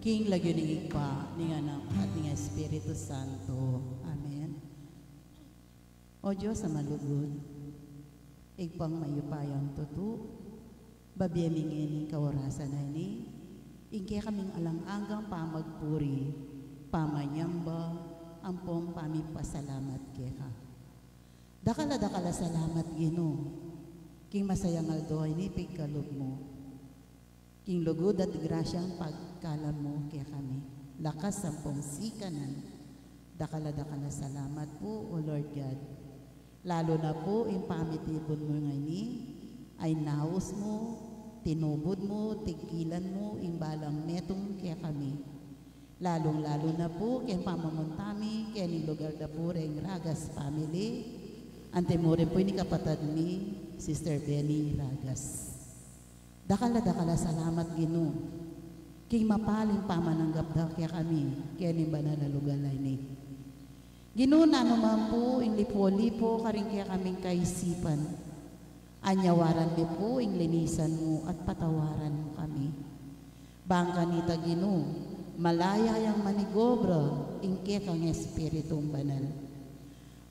King lagyo ni Ipa, ni Anak at ni Espiritu Santo. Amen. O Diyos sa malugod, igpang mayupayang tutu, babiyamingin kawarasan na ini, ingke kaming alang-anggang pamagpuri, pamanyamba, ampong pamipasalamat keka. Dakala salamat Gino, king masayang aldo ini pigkalog mo, king lugod at grasyang pagkalam mo kaya kami. Lakas sampung sikanan. Dakala salamat po, O Lord God. Lalo na po, yung pamitibon mo ngayon ay naus mo, tinubod mo, tigilan mo, imbalang metong kaya kami. Lalong-lalo na po, kaya pamamuntami, kaya ni lugar na po rin Ragas family. Ante mo rin po ni kapatid ni Sister Benny Ragas. Dakala salamat Gino. King mapaling pamananggap da kaya kami, kaya ni banal na lugar ni. Gino na naman po, ing lipo-lipo, karing kaya kaming kaisipan. Anyawaran mi po, ing linisan mo at patawaran mo kami. Bangka nita Gino, malaya yang manigobra, ing kaya kang Espiritong banal.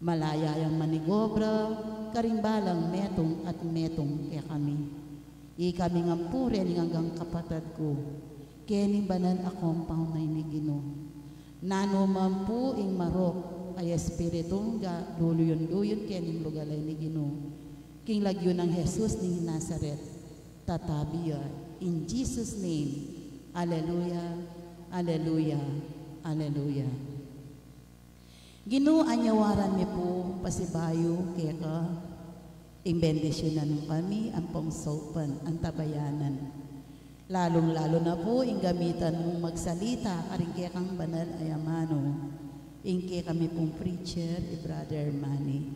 Malaya yang manigobra, karing balang metong at metong kaya kami. Kami nga po rin hanggang kapatid ko, kening banal akong paunay ni Gino. Nanuman po ing marok ay Espiritong luyon kening lugalay ni Gino. King lagyo ng Jesus ni Nazaret, tatabiya, in Jesus' name, Alleluia, Alleluia, Alleluia. Gino anyawaran mi po pasibayo keka, imbendisyonan mo kami ang pangsopan, ang tabayanan. Lalong-lalo na po, ing gamitan mong magsalita, karing kaya kang banal ay amano. Ing kami pong preacher, Brother Manny.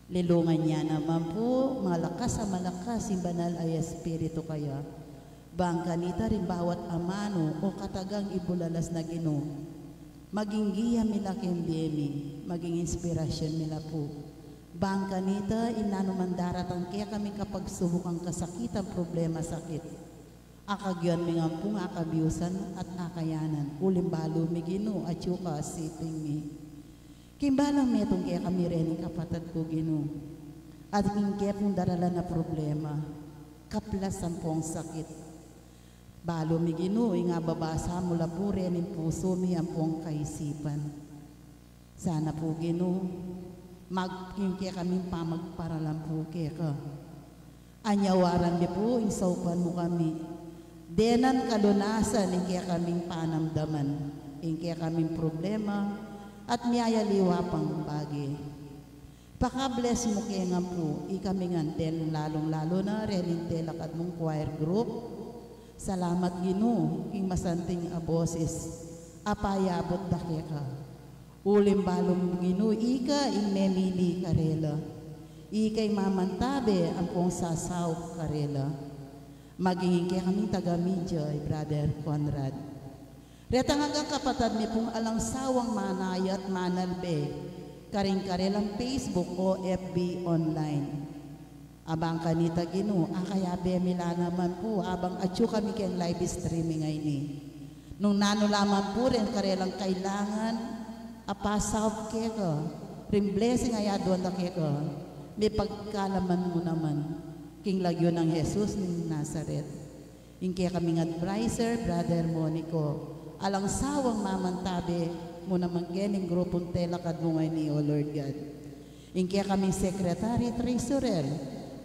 Lilungan niya naman po, malakas sa malakas, yung banal ay Espiritu kaya. Bangka nita rin bawat amano o katagang ibulalas na Gino. Maging giya mila kendemi, maging inspirasyon nila po. Bangka nita, inanuman daratang kaya kami kapag subukang kasakitan, problema, sakit. Akagyan mi nga pong akabiusan at akayanan. Ulimbalo mi Gino at yuka siping mi. Kimbalang metong kaya kami rin kapatid ko Gino. At kaya pong darala na problema. Kaplas ang pong sakit. Balo mi Gino, nga babasa mula po rin yung puso mi ang pong kaisipan. Sana po Gino, magkingke kami pamagparalan po keka. Anyawaran mi po, insaupan mo kami. Denan kalunasan, ingke kaming panamdaman, ingke kaming problema, at miyayaliwa pang bagi. Paka-bless mo kaya nga po, ikami ngantel, lalong-lalo na, renintel akad mong choir group. Salamat Gino, king masanting aboses, apayabot da keka. Ulimbalong Gino, ika ing memili karela. Ika'y mamantabe ang pong sasaw karela. Magiging kaya kaming taga-media, Brother Conrad. Retang hanggang kapatid mi pong alang sawang manayat manalbe, karing karelang Facebook o FB online. Abang kanita Gino, kaya bemila naman po, abang atyo kami kayang live streaming ngayon ni. Nung nanulaman po rin karelang kailangan, apasaw keka, rin blessing ay doon na keka, may pagkalaman mo naman, king lagyo ng Jesus ni Nazaret. Yung kaya kaming advisor, Brother Monico, alang sawang mamantabi mo naman kening grupong telakad mo ngayon ni O Lord God. Yung kaya kaming secretary, treasurer,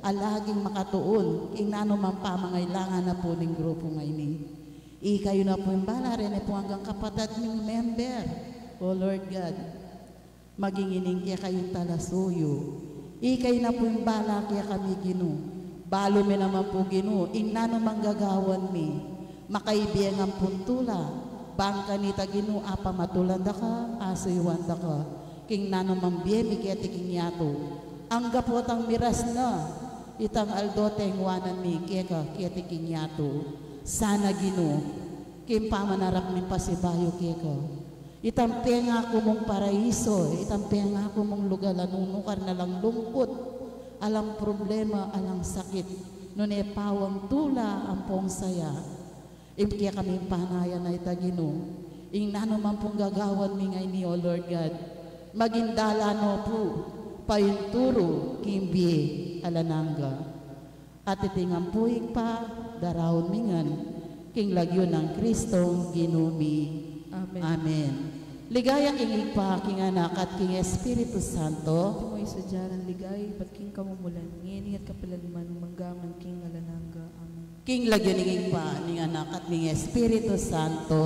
alaging makatuon, king nanuman pa mangailangan na po ng grupo ngayon ni. Ikayo na po yung bala rin po hanggang kapatid ng member. O Lord God, maging ining kaya kayong talasuyo. Ikay na po yung bala kaya kami Gino. Balo mi naman po Gino, inano manggagawan mi. Makaibiyang ang puntula. Bangka nita Gino, apa matulanda ka, asuyuanda ka. King nano mambiye, mi kaya tiking yato. Ang gapotang miras na, itang aldoteng wanan mi kaya tiking yato. Sana Gino, kim pamanarap mi pasibayo kaya itampe nga ako mong paraiso, itampe nga ako mong lugar, nanunukar na lang lungkot, alang problema, alang sakit, nun pawang tula ang pong saya. Imkiya kami panayan na itagino. Ing nanuman pong gagawan mi ngay ni, O Lord God. Magindala no po, payunturo, kimbi, alananga. At itingang puig pa, darawon mingan, king lagyo ng Kristong ginumi. Amen. Amen. Ligayang ingig pa, king anak at king Espiritu Santo. Tumoy sa dyaran ligay, ba't king kamumulan, ngini at kapalanman, manggaman king alananga. Amen. King lagyo ingig pa, ning anak at king Espiritu Santo.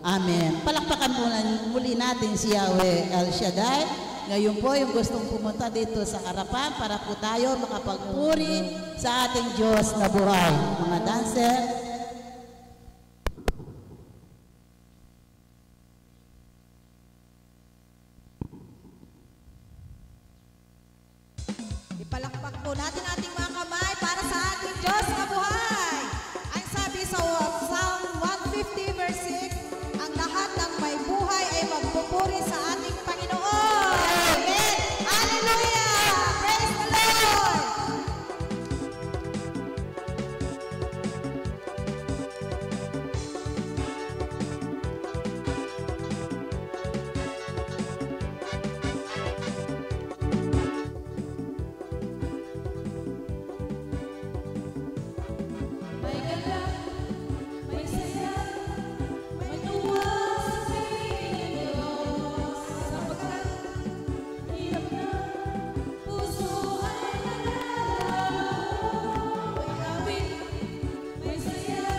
Amen. Palakpakan po muli natin si Yahweh El Shaddai. Ngayon po yung gustong pumunta dito sa harapan para po tayo makapagpuri sa ating Diyos na buhay. Mga dancer, ipalakpak po natin ating mga kamay para sa ating Diyos na buhay. Ang sabi sa Psalm 150 verse 6, ang lahat ng may buhay ay magpupuri sa ating Panginoon. Amen! Hallelujah! Praise the Lord! May galak, may saya, may tuwa sa piling ng Diyos. Sapagkat hirap na, puso ay naglalaro. May awit, may saya,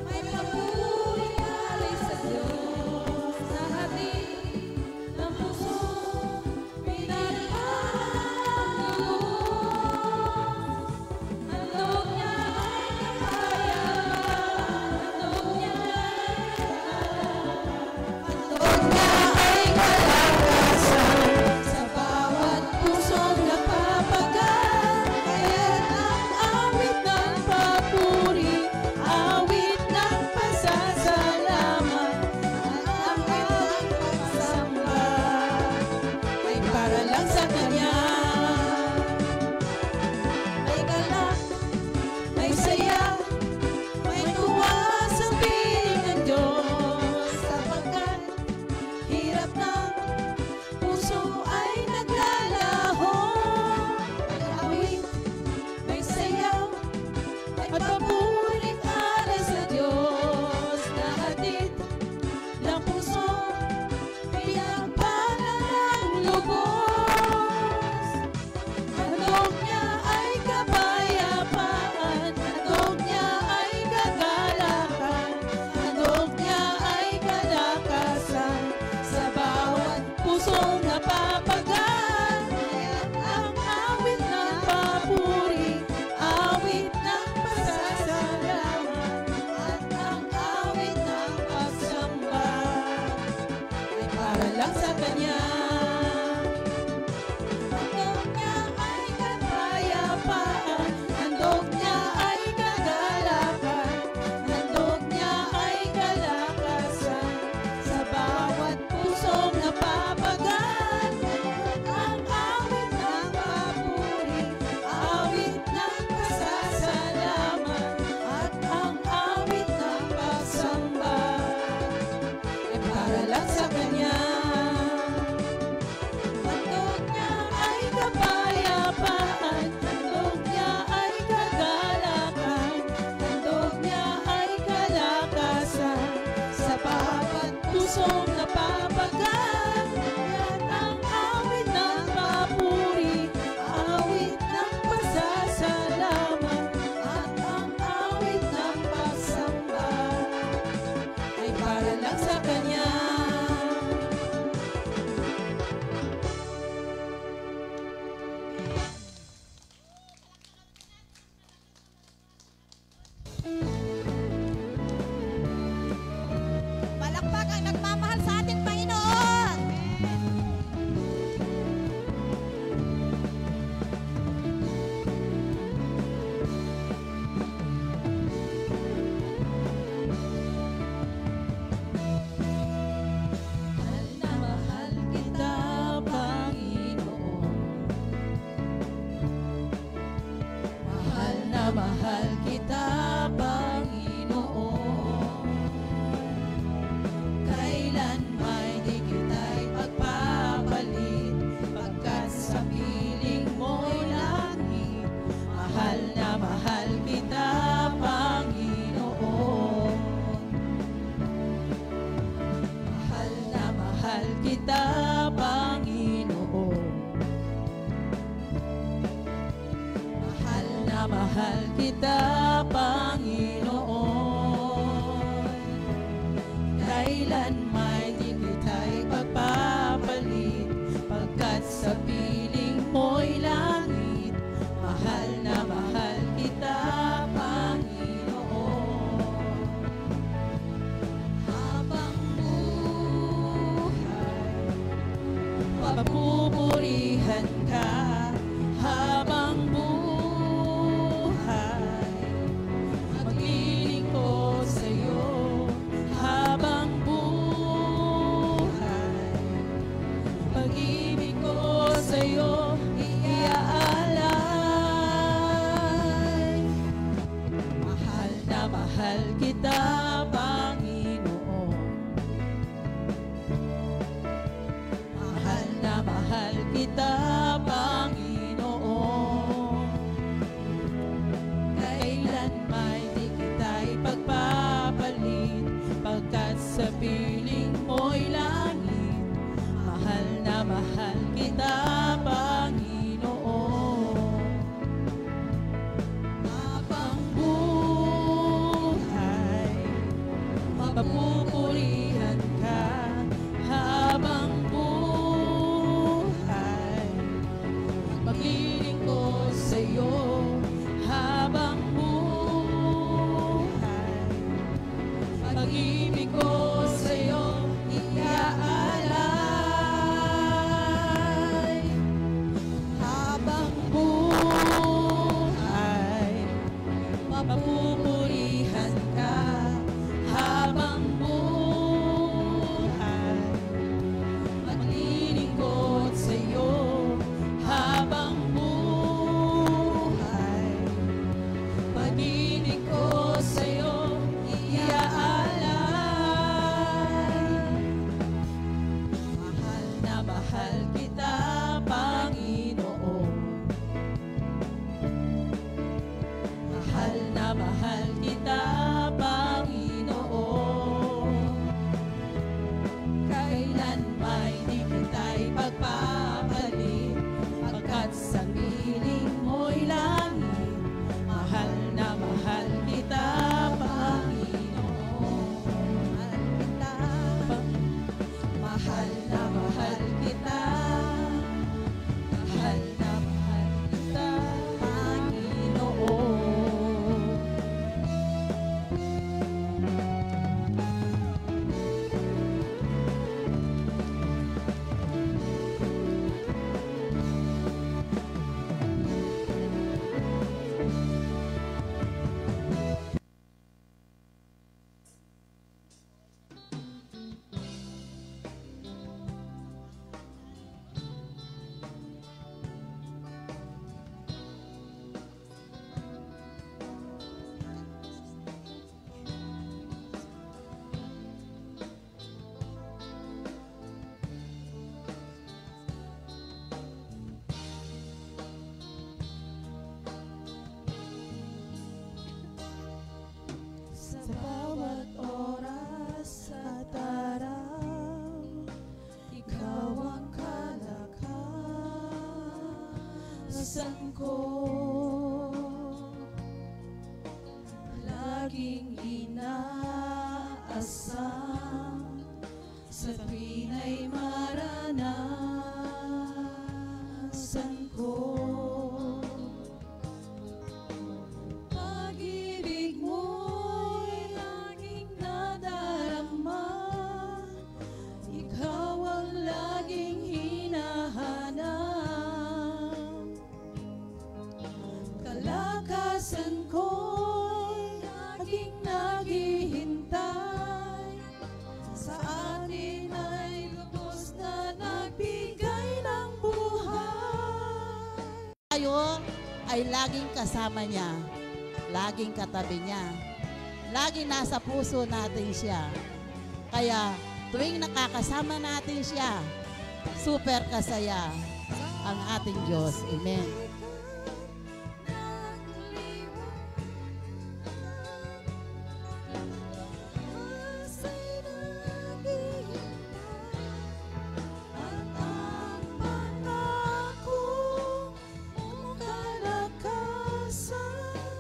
may papuri alay sa Diyos. Sa hatid ng puso, pinagpalang loob. Handog niya ay kapayapaan, handog niya ay kalakasan, sa bawat pusong napapagal. Kaya't ang awit ng papuri, awit ng pasasalamat, at ang awit ng pagsamba ay para lang sa Kanya. May galak, may saya, may tuwa sa piling ng Diyos. Sapagkat hirap ng puso ay naglalaho. May awit, may sayaw, may papurit alay sa Diyos. Nahatid ng puso, pinagpalang lubos. Handog niya ay kapayapaan, handog niya ay kagalakan, handog niya ay kalakasan, sa bawat pusong napapagal. Kaya't ang awit ng papuri, awit ng pasasalamat, at ang awit ng pagsamba ay para lang sa Kanya. Handog niya ay kapayapaan, handog niya ay kagalakan, handog niya ay kalakasan, sa bawat pusong napapagal. mahal kita, Panginoon. Kailan may di kita'y pagpapalit, pagkat sa piling mo'y langit. Mahal na mahal kita, Panginoon. Habang buhay, papupurihan ka. Habang buhay, maglilingkod sa'yo. Habang buhay, pag-ibig ko sa'yo iaalay. Mahal na mahal kita, Panginoon. Mahal na mahal kita, Panginoon. Kailan may di kita'y pagpapalit, pagkat sa piling mo'y langit. Mahal na mahal kita, Panginoon. Habang buhay, mapupurihan ka. Habang buhay, maglilingkod sa'yo. Habang buhay, pag-ibig ko sa'yo iaalay. Habang buhay, mapupurihan ka. Habang buhay, maglilingkod sa'yo. Habang buhay, pag-ibig ko sa'yo iaalay. Mahal na mahal kita, Panginoon. Mahal na mahal kita, Panginoon. Kailan may di kita'y pagpapalit, pagkat sa piling mo'y langit. Mahal na mahal kita, Panginoon. Mahal na mahal kita. Mahal na mahal kita, Panginoon. Sa bawat oras at araw, ikaw ang kalakasan ko. Laging inaasam sa tuwin ay maranasan ko. Pag-ibig mo'y laging nadarama, ikaw ang laging hinahanap. Kalakasan ko'y laging naghihintay, sa atin ay lubos na nagbigay ng buhay. Tayo ay laging kasama niya, laging katabi niya, laging nasa puso natin siya. Kaya tuwing nakakasama natin siya, super kasaya ang ating Diyos. Amen. Kalakasan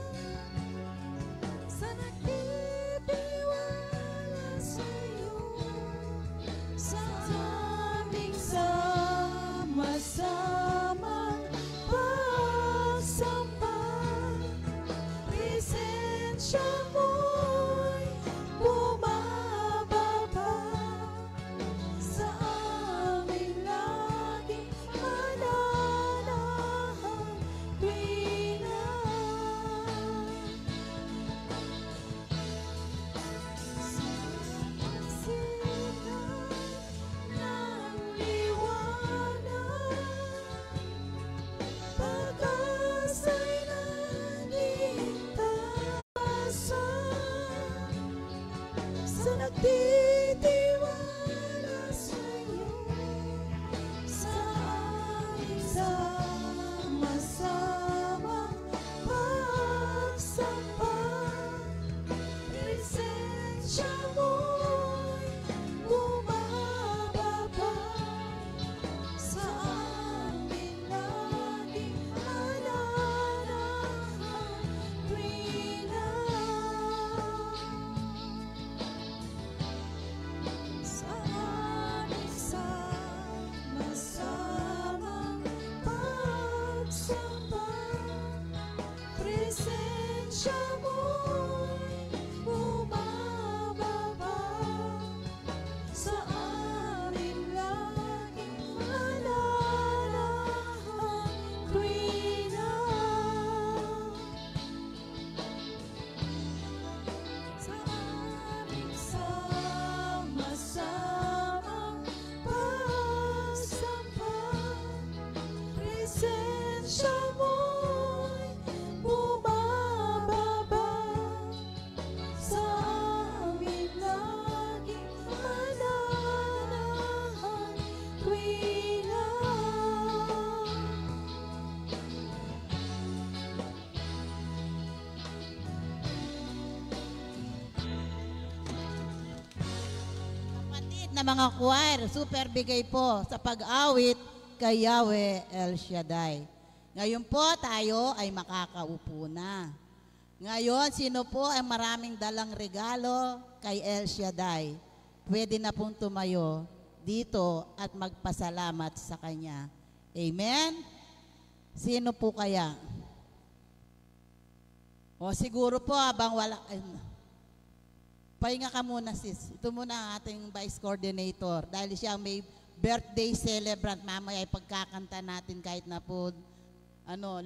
sa mga choir, super bigay po sa pag-awit kay Yahweh El Shaddai. Ngayon po tayo ay makakaupo na. Ngayon, sino po ang maraming dalang regalo kay El Shaddai? Pwede na pong tumayo dito at magpasalamat sa Kanya. Amen? Sino po kaya? O siguro po habang wala... pahinga ka muna sis. Ito muna ang ating Vice Coordinator dahil siya may birthday celebrant. Mamaya ay pagkakanta natin kahit na po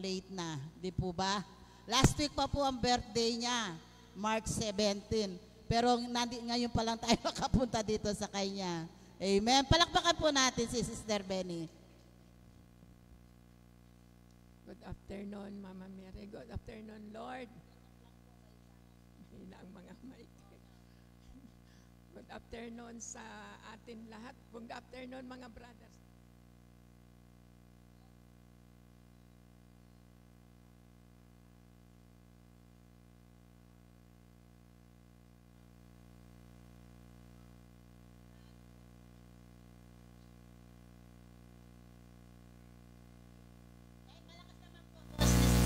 late na. Di po ba? Last week pa po ang birthday niya, March 17. Pero ngayon pa lang tayo makapunta dito sa kanya. Amen. Palakpakan po natin si Sister Benny. Good afternoon, Mama Mary. Good afternoon, Lord. Hina ang mga mic. Good afternoon sa atin lahat. Good afternoon, mga brothers.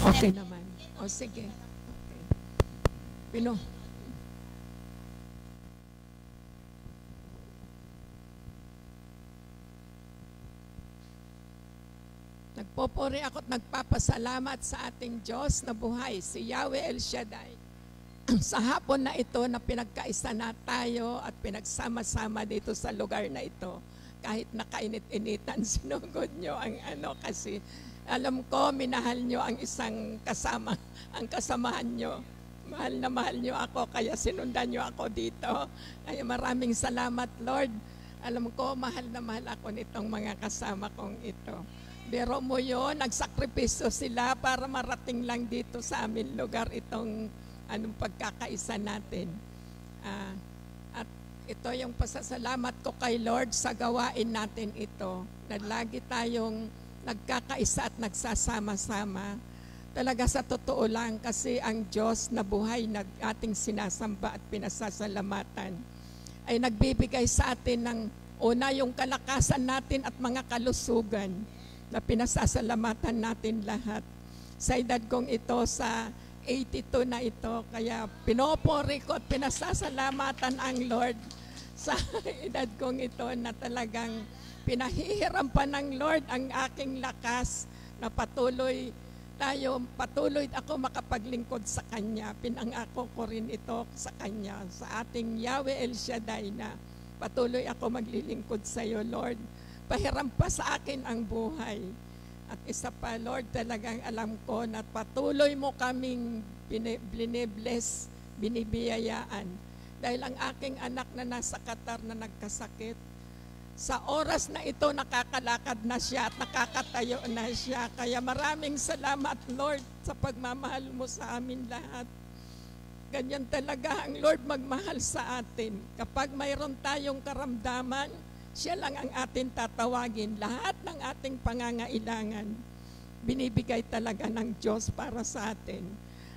Okay naman. O sige. Okay. Pino. Nagpupuri ako at nagpapasalamat sa ating Diyos na buhay, si Yahweh El Shaddai. Sa hapon na ito na pinagkaisa na tayo at pinagsama-sama dito sa lugar na ito. Kahit nakainit-initan, sinugod nyo ang kasi alam ko, minahal nyo ang isang kasama, ang kasamahan nyo. Mahal na mahal nyo ako, kaya sinundan nyo ako dito. Kaya maraming salamat, Lord. Alam ko, mahal na mahal ako nitong mga kasama kong ito. Pero mo yun, nagsakripisyo sila para marating lang dito sa amin lugar itong pagkakaisa natin. At ito yung pasasalamat ko kay Lord sa gawain natin ito. Na lagi tayong nagkakaisa at nagsasama-sama. Talaga sa totoo lang kasi ang Diyos na buhay na ating sinasamba at pinasasalamatan ay nagbibigay sa atin ng una yung kalakasan natin at mga kalusugan na pinasasalamatan natin lahat. Sa edad kong ito, sa 82 na ito, kaya pinopori ko at pinasasalamatan ang Lord sa edad kong ito na talagang pinahihiram pa ng Lord ang aking lakas na patuloy ako makapaglingkod sa Kanya. Pinangako ko rin ito sa Kanya, sa ating Yahweh El Shaddai na patuloy ako maglilingkod sa iyo, Lord. Pahiram pa sa akin ang buhay. At isa pa, Lord, talagang alam ko na patuloy mo kaming binibless, binibiyayaan. Dahil ang aking anak na nasa Qatar na nagkasakit, sa oras na ito nakakalakad na siya at nakakatayo na siya. Kaya maraming salamat, Lord, sa pagmamahal mo sa amin lahat. Ganyan talaga ang Lord magmahal sa atin. Kapag mayroon tayong karamdaman, siya lang ang atin tatawagin. Lahat ng ating pangangailangan, binibigay talaga ng Diyos para sa atin.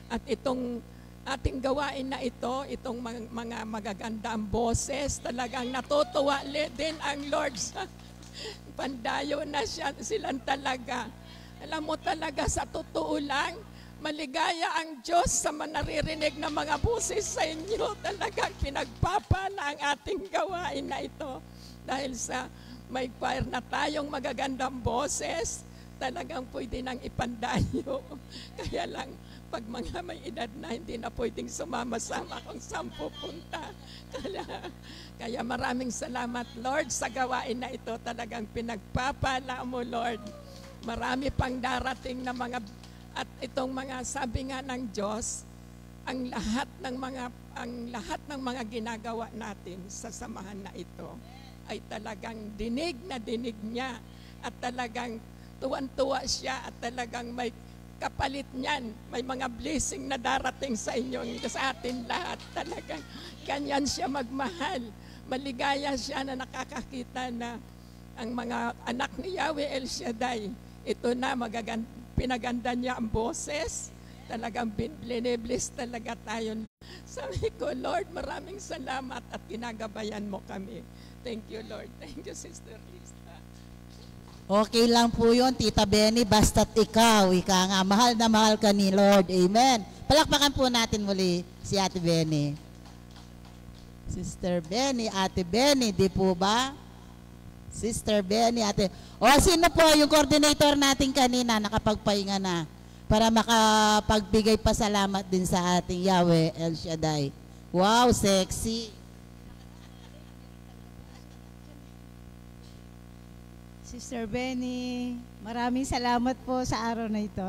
At itong ating gawain na ito, itong mga magagandang boses, talagang natutuwa din ang Lord sa pandayo na silang talaga. Alam mo talaga sa totoo lang, maligaya ang Diyos sa naririnig na mga boses sa inyo. Talagang pinagpapala ang ating gawain na ito. Dahil sa may choir na tayong magagandang boses, talagang pwede nang ipandayo. Kaya lang, pag mga may edad na, hindi na pwedeng sumama-sama kung saan pupunta. Kaya maraming salamat, Lord, sa gawain na ito. Talagang pinagpapala mo, Lord. Marami pang darating na mga, at itong mga sabi nga ng Diyos, ang lahat ng mga ginagawa natin sa samahan na ito ay talagang dinig na dinig niya at talagang tuwan-tuwa siya at talagang may kapalit niyan. May mga blessing na darating sa inyo, sa atin lahat. Talagang ganyan siya magmahal. Maligaya siya na nakakakita na ang mga anak ni Yahweh El Shaddai, ito na pinaganda niya ang boses. Talagang binibless talaga tayo. Sabi ko, Lord, maraming salamat at ginagabayan mo kami. Thank you, Lord. Thank you, Sister Lisa. Okay lang po yun, Tita Benny, basta't ikaw, nga, mahal na mahal ka ni Lord. Amen. Palakpakan po natin muli si Ate Benny. Sister Benny, Ate Benny, di po ba? Sister Benny, Ate. O, sino po yung coordinator natin kanina, nakapagpahinga na, para makapagbigay pasalamat din sa ating Yahweh El Shaddai. Wow, sexy. Sister Benny, maraming salamat po sa araw na ito.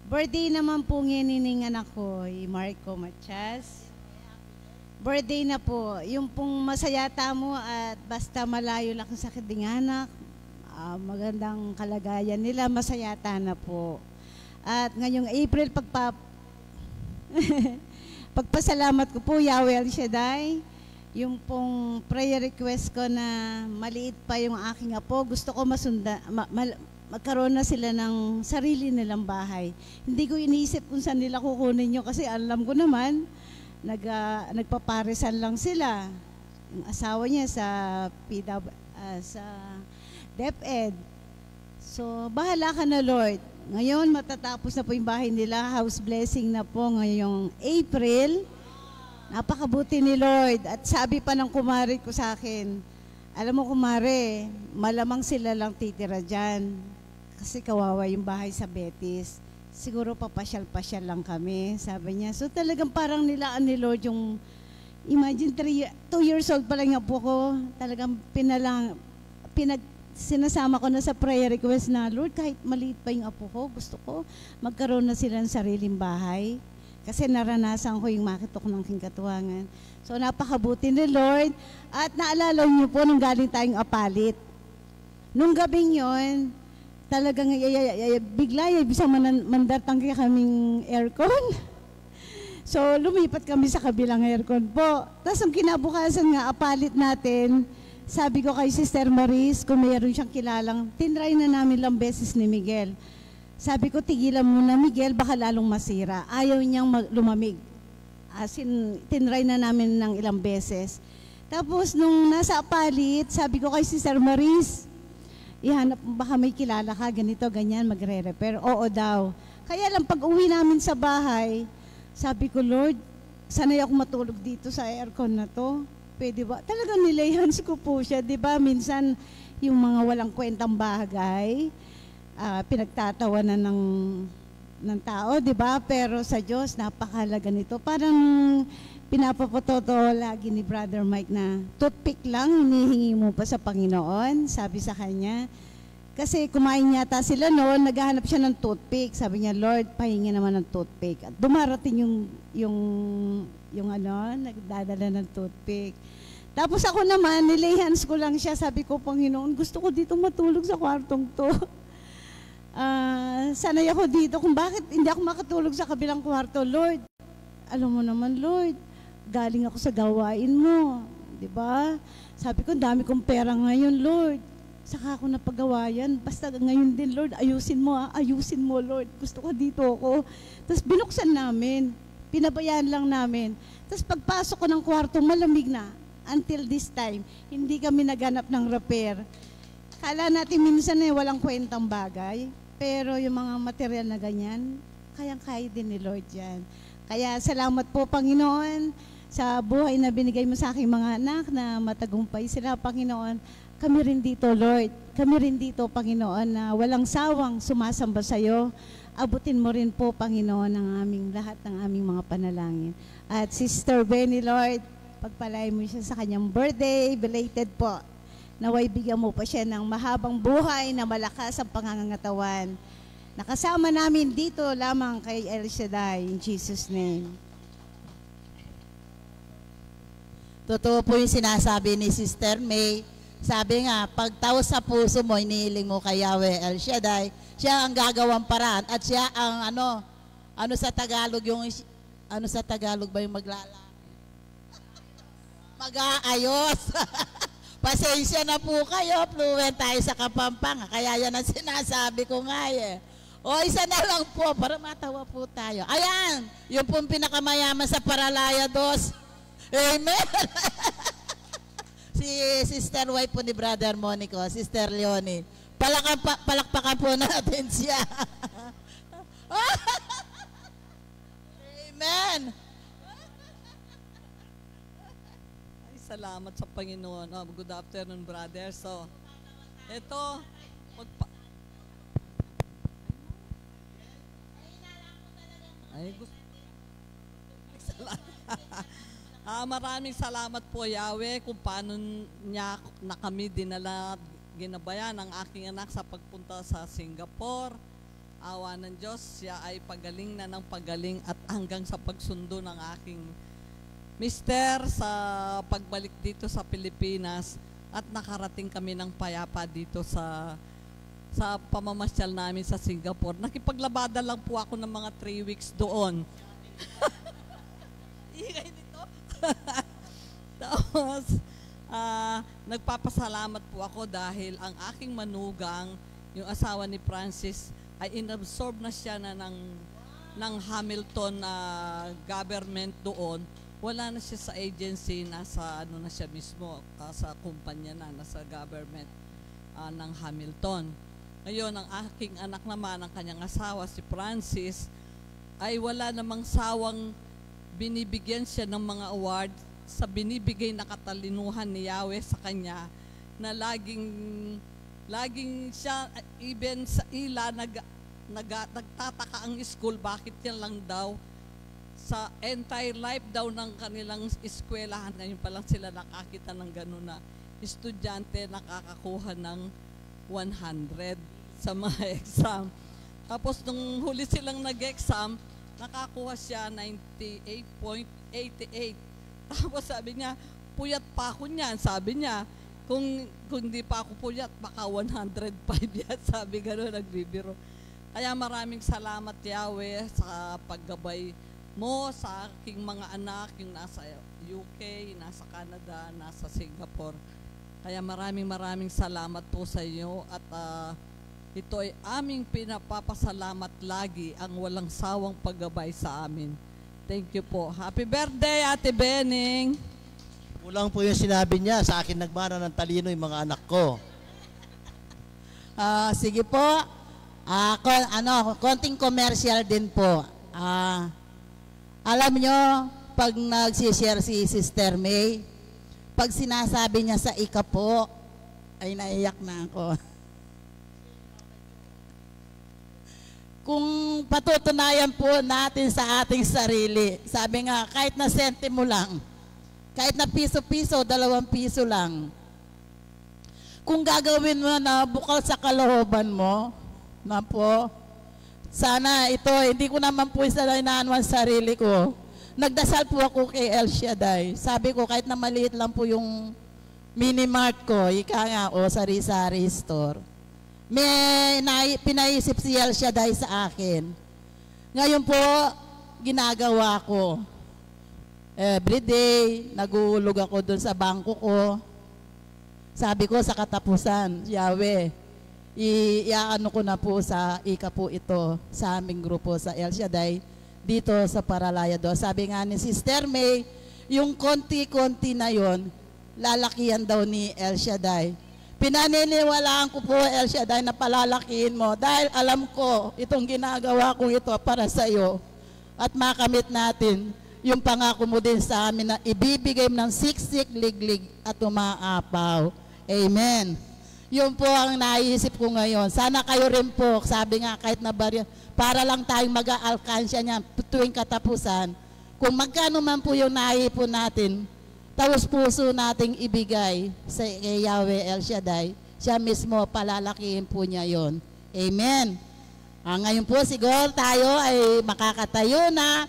Birthday naman po ng anak ko, Marco Matias. Birthday na po, yung pong masayata mo at basta malayo lang sa sakit ng anak, magandang kalagayan nila, masayata na po. At ngayong April, pagpasalamat ko po, Yahweh El Shaddai, yung pong prayer request ko na maliit pa yung aking apo, gusto ko magkaroon na sila ng sarili nilang bahay. Hindi ko iniisip kung saan nila kukunin nyo kasi alam ko naman, nagpaparisan lang sila. Yung asawa niya sa sa DepEd. So, bahala ka na, Lord. Ngayon, matatapos na po yung bahay nila. House blessing na po ngayong April. Napakabuti ni Lord. At sabi pa ng kumari ko sa akin, alam mo kumare, malamang sila lang titira dyan. Kasi kawawa yung bahay sa Betis. Siguro papasyal-pasyal lang kami, sabi niya. So talagang parang nilaan ni Lord yung, imagine 2 years old pa lang yung apo ko. Talagang sinasama ko na sa prayer request na, Lord, kahit maliit pa yung apo ko, gusto ko magkaroon na sila ng sariling bahay. Kasi naranasan ko yung makitok ng king katuwangan. So napakabuti ni Lord. At naalala niyo po nung galing tayong apalit. Nung gabing yon, talagang bigla bisang mandartanggi kaming aircon. So lumipat kami sa kabilang aircon po. Tapos ang kinabukasan nga, apalit natin, sabi ko kay Sister Maris, kung mayroon siyang kilalang, tinry na namin lang beses ni Miguel. Sabi ko, tigilan mo na Miguel, baka lalong masira. Ayaw niyang lumamig. As in, tinry na namin ng ilang beses. Tapos, nung nasa apalit, sabi ko kay Sister Maris, ihanap, baka may kilala ka, ganito, ganyan, magre-repair. Oo daw. Kaya lang, pag uwi namin sa bahay, sabi ko, Lord, sanay ako matulog dito sa aircon na to. Pwede ba? Talagang nilayhans ko po siya, di ba? Minsan, yung mga walang kwentang bagay, pinagtatawanan ng tao, di ba? Pero sa Diyos, napakahalaga nito. Parang pinapapototo lagi ni Brother Mike na toothpick lang, hinihingi mo pa sa Panginoon, sabi sa kanya. Kasi kumain yata sila noon, naghahanap siya ng toothpick. Sabi niya, Lord, pahingi naman ng toothpick. At dumarating yung nagdadala ng toothpick. Tapos ako naman, nilayhans ko lang siya. Sabi ko, Panginoon, gusto ko dito matulog sa kwartong to. Sanay ako dito kung bakit hindi ako makatulog sa kabilang kwarto. Lord, alam mo naman, Lord, galing ako sa gawain mo. Diba? Sabi ko, dami kong pera ngayon, Lord. Saka ako napagawa yan. Basta ngayon din, Lord, ayusin mo, ayusin mo, Lord. Gusto ko dito ako. Tapos binuksan namin. Pinabayaan lang namin. Tapos pagpasok ko ng kwarto, malamig na. Until this time, hindi kami naganap ng repair. Kala natin minsan walang kwentang bagay. Pero yung mga material na ganyan, kayang-kaya din ni Lord yan. Kaya salamat po, Panginoon, sa buhay na binigay mo sa aking mga anak na matagumpay sila, Panginoon. Kami rin dito, Lord. Kami rin dito, Panginoon, na walang sawang sumasamba sa iyo. Abutin mo rin po, Panginoon, ang aming lahat ng aming mga panalangin. At Sister Benny, Lord, pagpalain mo siya sa kanyang birthday, belated po. Naway bigyan mo pa siya ng mahabang buhay na malakas ang pangangatawan. Nakasama namin dito lamang kay El Shaddai, in Jesus' name. Totoo po yung sinasabi ni Sister May. Sabi nga, pag taos sa puso mo, inihiling mo kay Yahweh El Shaddai, siya ang gagawang paraan at siya ang ano sa Tagalog ba yung mag-aayos. Pasensya na po kayo, fluent tayo sa Kapampangan. Kaya yan ang sinasabi ko nga eh. O isa na lang po, para matawa po tayo. Ayan, yung pong pinakamayaman sa Paralaya 2. Amen. Si Sister wife po ni Brother Monico, Sister Leonie. Palakpakan po natin siya. Amen. Ay, salamat sa Panginoon. Oh, good afternoon, brother. So, ito, gusto. Maraming salamat po, Yahweh, kung paano niya na kami dinala, ginabayan ang aking anak sa pagpunta sa Singapore. Awa ng Diyos, siya ay pagaling na ng pagaling at hanggang sa pagsundo ng aking mister sa pagbalik dito sa Pilipinas at nakarating kami ng payapa dito sa pamamasyal namin sa Singapore. Nakipaglabada lang po ako ng mga 3 weeks doon. Ingay nito. Tapos, nagpapasalamat po ako dahil ang aking manugang, yung asawa ni Francis, ay inabsorb na siya na ng Hamilton government doon. Wala na siya sa agency, nasa ano na siya mismo, sa kumpanya na, nasa government ng Hamilton. Ngayon, ang aking anak naman, ang kanyang asawa, si Francis, ay wala namang sawang binibigyan siya ng mga award sa binibigay na katalinuhan ni Yahweh sa kanya, na laging siya, even sa ila, nagtataka ang school, bakit yan lang daw, sa entire life daw ng kanilang eskwelahan, ngayon pa lang sila nakakita ng gano'n na estudyante nakakakuha ng 100 sa mga exam. Tapos nung huli silang nag-exam, nakakuha siya 98.88. Tapos sabi niya, puyat pa ako niyan. Sabi niya, kung di pa ako puyat, baka 105 yan. Sabi gano'n, nagbibiro. Kaya maraming salamat, Yahweh, sa paggabay mo sa aking mga anak, yung nasa UK, nasa Canada, nasa Singapore. Kaya maraming salamat po sa inyo at ito ay aming pinapapasalamat lagi ang walang sawang paggabay sa amin. Thank you po. Happy birthday, Ate Bening! Kulang po yung sinabi niya, sa akin nagmana ng talino yung mga anak ko. Sige po. Konting commercial din po. Alam nyo, pag nagsishare si Sister May, pag sinasabi niya sa ika po, ay naiyak na ako. Kung patutunayan po natin sa ating sarili, sabi nga, kahit na sentimo lang, kahit na piso-piso, 2 piso lang, kung gagawin mo na bukal sa kalooban mo, na po, sana ito, hindi ko naman po inaano ang sarili ko. Nagdasal po ako kay El Shaddai. Sabi ko, kahit na maliit lang po yung mini-mart ko, ika nga, sari-sari store. May pinaisip si El Shaddai sa akin. Ngayon po, ginagawa ko. Everyday, naguhulog ako doon sa bangko ko. Sabi ko sa katapusan, Yahweh, iaano ko na po sa ika po ito sa aming grupo sa El Shaddai dito sa Paralaya do. Sabi nga ni Sister May, yung konti-konti na yon, lalakihan daw ni El Shaddai. Pinaniniwalaan ko po, El Shaddai, na palalakihin mo dahil alam ko itong ginagawa kong ito para sa iyo at makamit natin yung pangako mo din sa amin na ibibigay mo ng siksik, liglig at umaapaw. Amen. Yun po ang naisip ko ngayon. Sana kayo rin po, sabi nga kahit na barya, para lang tayong mag-aalkansya niyan tuwing katapusan. Kung magkano man po yung naipon natin, taos puso nating ibigay sa kay Yahweh El Shaddai, siya mismo palalakihin po niya yon. Amen. Ngayon po siguro tayo ay makakatayo na.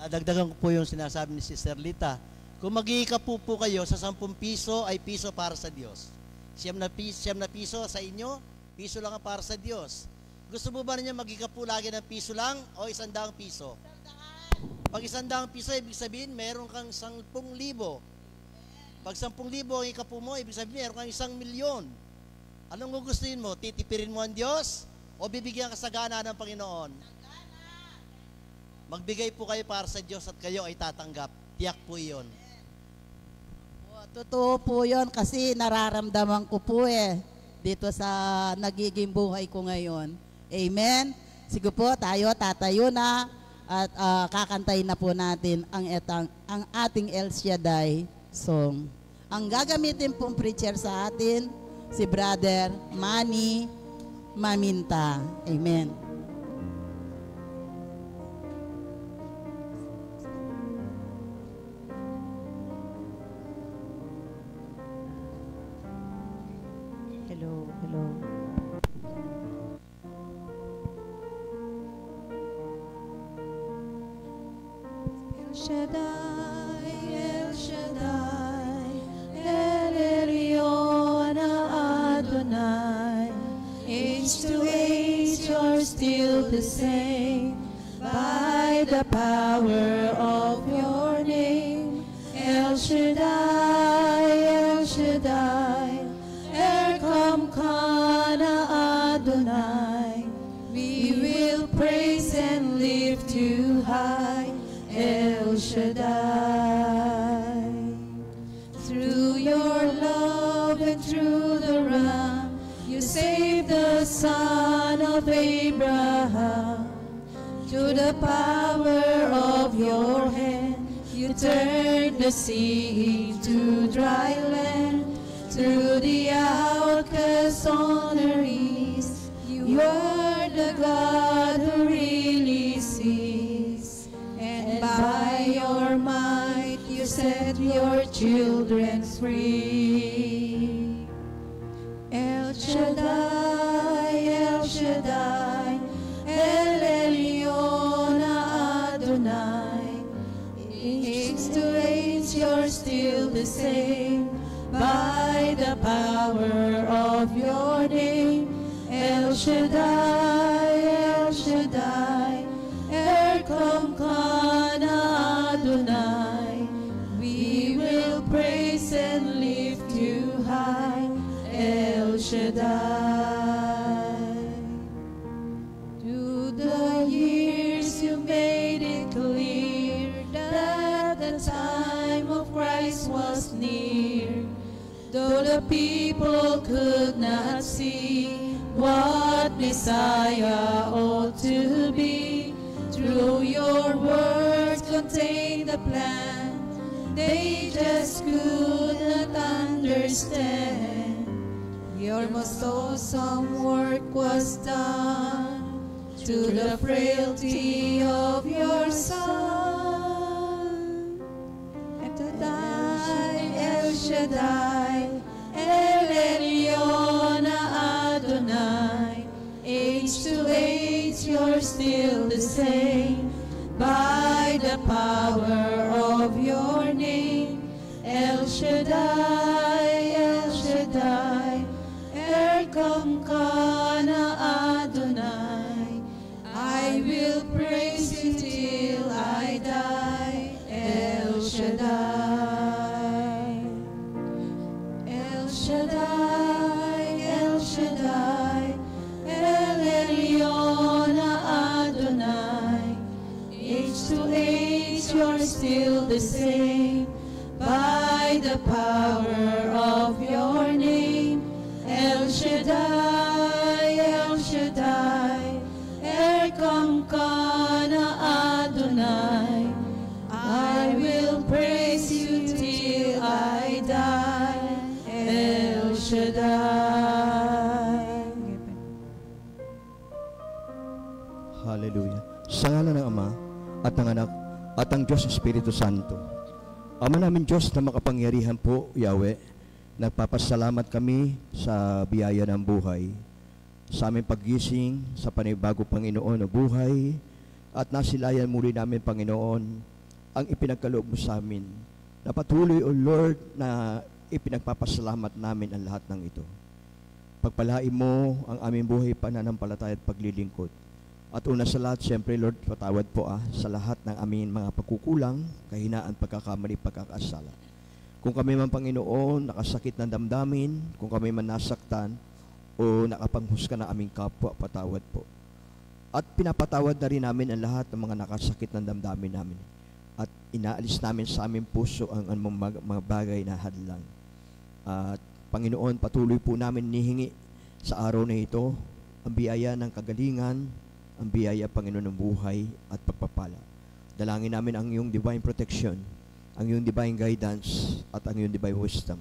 Dadagdagan ko po yung sinasabi ni Sister Lita. Kung mag-iikapu po kayo sa 10 piso ay piso para sa Diyos. 9 na piso sa inyo, piso lang para sa Diyos. Gusto mo ba niya mag-ikapu lagi ng piso lang o 100 piso? Pag 100 piso, ibig sabihin, meron kang 10,000. Pag 10,000 ang ikapu mo, ibig sabihin, meron kang 1,000,000. Anong gugustuhin mo? Titipirin mo ang Diyos o bibigyan ka sa gana ng Panginoon? Magbigay po kayo para sa Diyos at kayo ay tatanggap. Tiyak po iyon. Totoo po yun kasi nararamdaman ko po dito sa nagiging buhay ko ngayon. Amen? Sige po, tayo tatayo na at kakantayin na po natin ang ating El Shaddai song. Ang gagamitin pong preacher sa atin, si Brother Manny Maminta. Amen. Hello, hello. El Shaddai, El Shaddai, El Elyon Adonai. Age to age, you're still the same. By the power of your name, El Shaddai, El Shaddai, Erkam Kana Adonai. We will praise and lift you high, El Shaddai. Through your love and through the Ram, you saved the son of Abraham. To the power of your hand, you turned the sea into dry land. Through the outcasts on the east, you are the God who really sees. And by your might, you set your children free. El Shaddai, El Shaddai, El Elyon Adonai. Age to age, you're still the same. By the power of your name, El Shaddai, El Shaddai, Erkam Kana Adonai. We will praise and lift you high, El Shaddai. Through the years you made it clear that the time of Christ was near. Though the people could not see what Messiah ought to be, through your words contained the plan, they just could not understand. Your most awesome work was done to the frailty of your Son. El Shaddai, El Shaddai, El Elyon Adonai. Age to age, you're still the same. By the power of your name, El Shaddai, El Shaddai, Erkam Kana Adonai. I will praise you till I die, El Shaddai. El Shaddai, El Shaddai, El Elyon Adonai. Age to age, you're still the same. By the power of your name, El Shaddai, El Shaddai, Erkam Kana Adonai. I will praise you till I die, El Shaddai. Hallelujah. Sa ngalan ng Ama at ng Anak at ng Diyos Espiritu Santo. Ama namin Diyos na makapangyarihan po, Yahweh, nagpapasalamat kami sa biyaya ng buhay, sa aming paggising, sa panibago Panginoon na buhay, at nasilayan muli namin, Panginoon, ang ipinagkaloob mo sa amin. Na patuloy, O Lord, na ipinagpapasalamat namin ang lahat ng ito. Pagpalain mo ang aming buhay, pananampalataya at paglilingkod. At una sa lahat, siyempre, Lord, patawad po sa lahat ng aming mga pagkukulang, kahinaan, pagkakamali, pagkakasala. Kung kami man, Panginoon, nakasakit ng damdamin, kung kami man nasaktan, o nakapanghusga na aming kapwa, patawad po. At pinapatawad na rin namin ang lahat ng mga nakasakit ng damdamin namin. at inaalis namin sa aming puso ang mga bagay na hadlang. At Panginoon, patuloy po namin nihingi sa araw na ito ang biyaya ng kagalingan, ang biyaya, Panginoon, ng buhay at pagpapala. Dalangin namin ang iyong divine protection, ang iyong divine guidance, at ang iyong divine wisdom.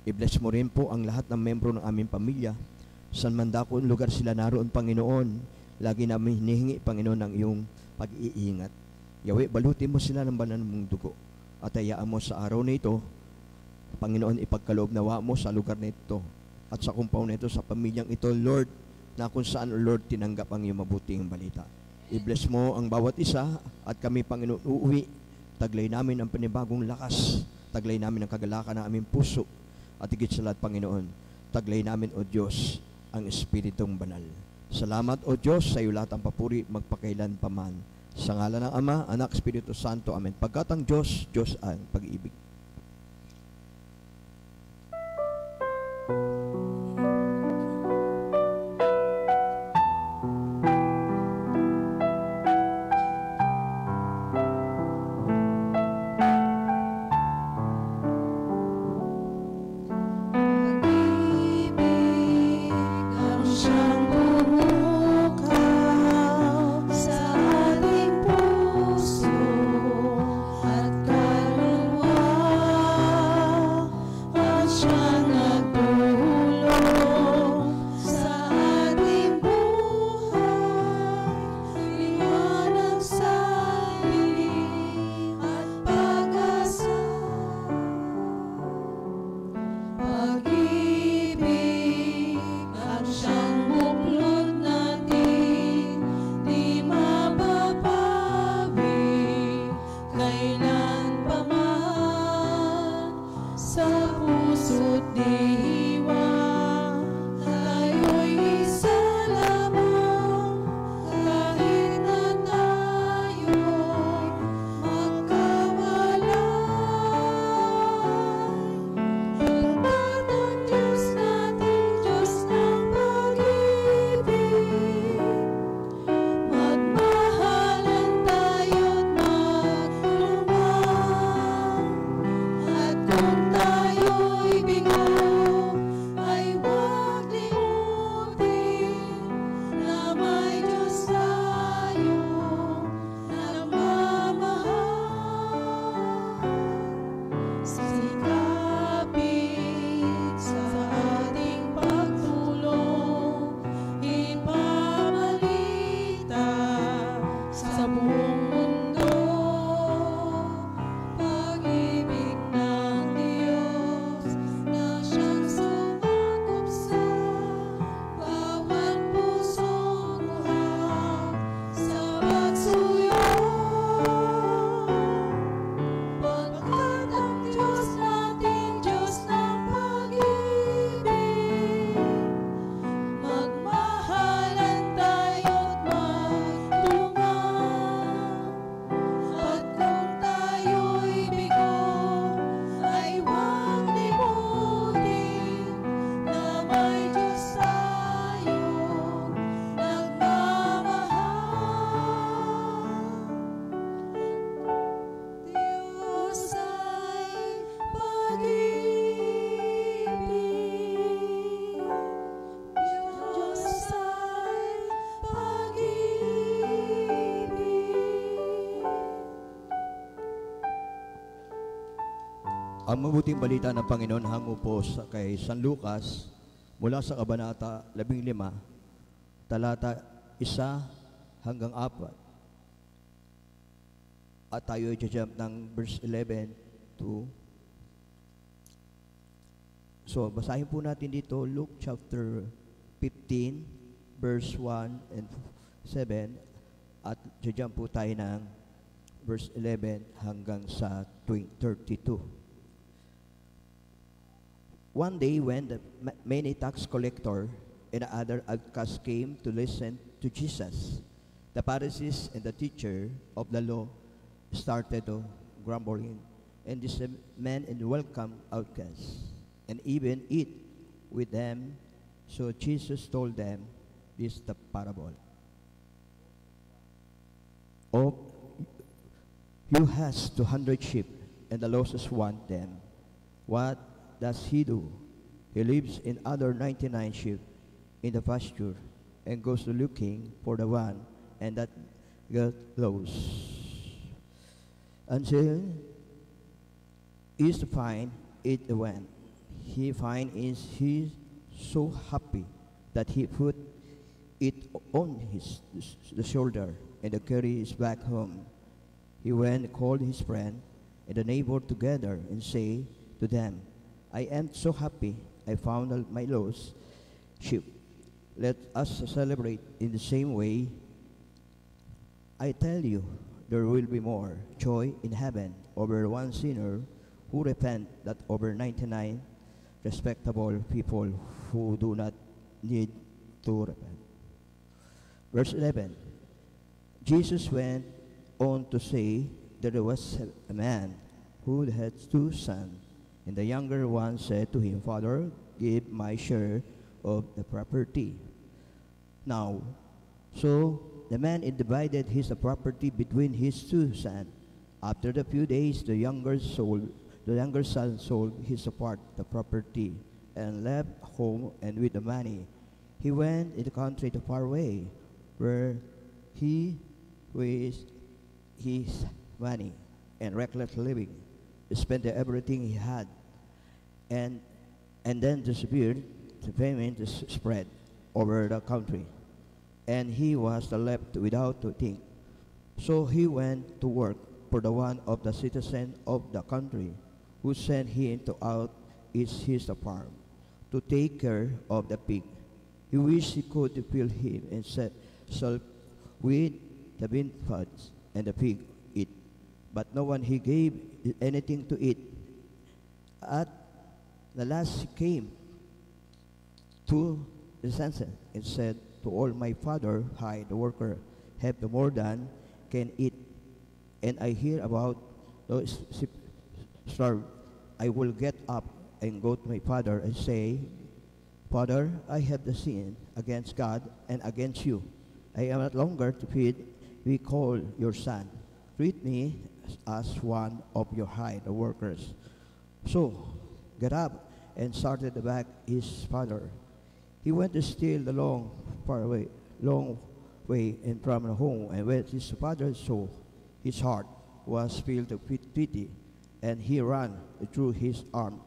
I-bless mo rin po ang lahat ng membro ng aming pamilya. San man dakong lugar sila naroon, Panginoon, lagi namin hinihingi, Panginoon, ang iyong pag-iingat. Yahweh, balutin mo sila ng banal mong dugo. At hayaan mo sa araw na ito, Panginoon, ipagkaloob nawa mo sa lugar na ito at sa compound na ito, sa pamilyang ito, Lord, na kung saan, Lord, tinanggap ang iyong mabuting balita. I-bless mo ang bawat isa at kami, Panginoon, uuwi. Taglay namin ang panibagong lakas. Taglay namin ang kagalakan ng aming puso. At higit sa lahat, Panginoon, taglay namin, O Diyos, ang Espiritong Banal. Salamat, O Diyos, sa iyo lahat ang papuri magpakailan paman. Sa ngalan ng Ama, Anak, Espiritu Santo. Amen. Pagkat ang Diyos, Diyos ang pag-ibig. Ang mabuting balita ng Panginoon hango po kay San Lucas mula sa Kabanata 15, talata 1 hanggang 4. At tayo i-jump ng verse 11 to... So, basahin po natin dito, Luke chapter 15, verse 1 and 7. At i-jump po tayo ng verse 11 hanggang sa 32. One day when the many tax collector and other outcasts came to listen to Jesus, the Pharisees and the teacher of the law started to grumbling and dismay and welcome outcasts, and even eat with them. So Jesus told them this the parable of You has 200 sheep, and the losses want them. What does he do? He leaves in other 99 sheep in the pasture and goes to looking for the one and that got lost. Until is to find it when he find is he so happy that he put it on the shoulder and carry it back home. He went and called his friend and the neighbor together and say to them, I am so happy I found my lost sheep. Let us celebrate in the same way. I tell you, there will be more joy in heaven over one sinner who repent than over 99 respectable people who do not need to repent. Verse 11, Jesus went on to say that there was a man who had 2 sons, and the younger one said to him, Father, give my share of the property. Now, so the man divided his property between his 2 sons. After a few days, the younger son sold his part of the property and left home, and with the money he went in the country to far away, where he wasted his money and reckless living. He spent everything he had, and then disappeared. The famine spread over the country, and he was left without to think. So he went to work for the one of the citizens of the country, who sent him to out his farm to take care of the pig. He wished he could fill him and set salt with the bean pods and the pig eat. But no one he gave anything to eat. At the last he came to the census and said to all, my father, the worker, have the more than can eat, and I hear about those starved. I will get up and go to my father and say, Father, I have the sin against God and against you. I am not longer to feed. We call your son. Treat me as one of your hired workers. So, get up and started back his father. He went to still the long way and from the home, and when his father saw, his heart was filled with pity, and he ran through his arm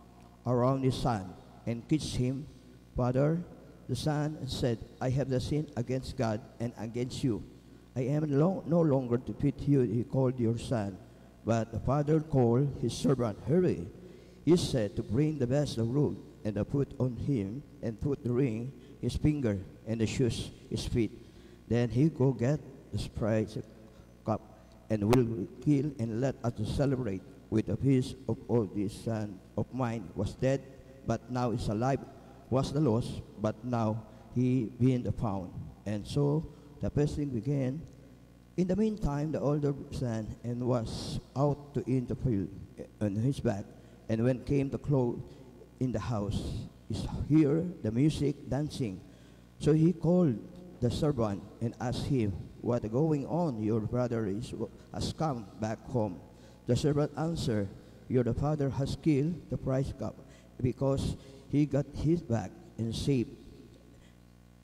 around his son and kissed him. Father, the son said, I have the sin against God and against you. I am no longer to feed you, he called your son. But the father called his servant, hurry. He said to bring the best of robe and to put on him, and put the ring, his finger, and the shoes, his feet. Then he go get the prize cup, and will kill, and let us celebrate with a piece of all this son of mine was dead, but now is alive, was the lost, but now he being found. And so the feasting began. In the meantime, the older son and was out to in the field on his back, and when came the clothes in the house, is hear the music, dancing. So he called the servant and asked him, what going on? Your brother has come back home. The servant answered, your father has killed the prize cup, because he got his back in safe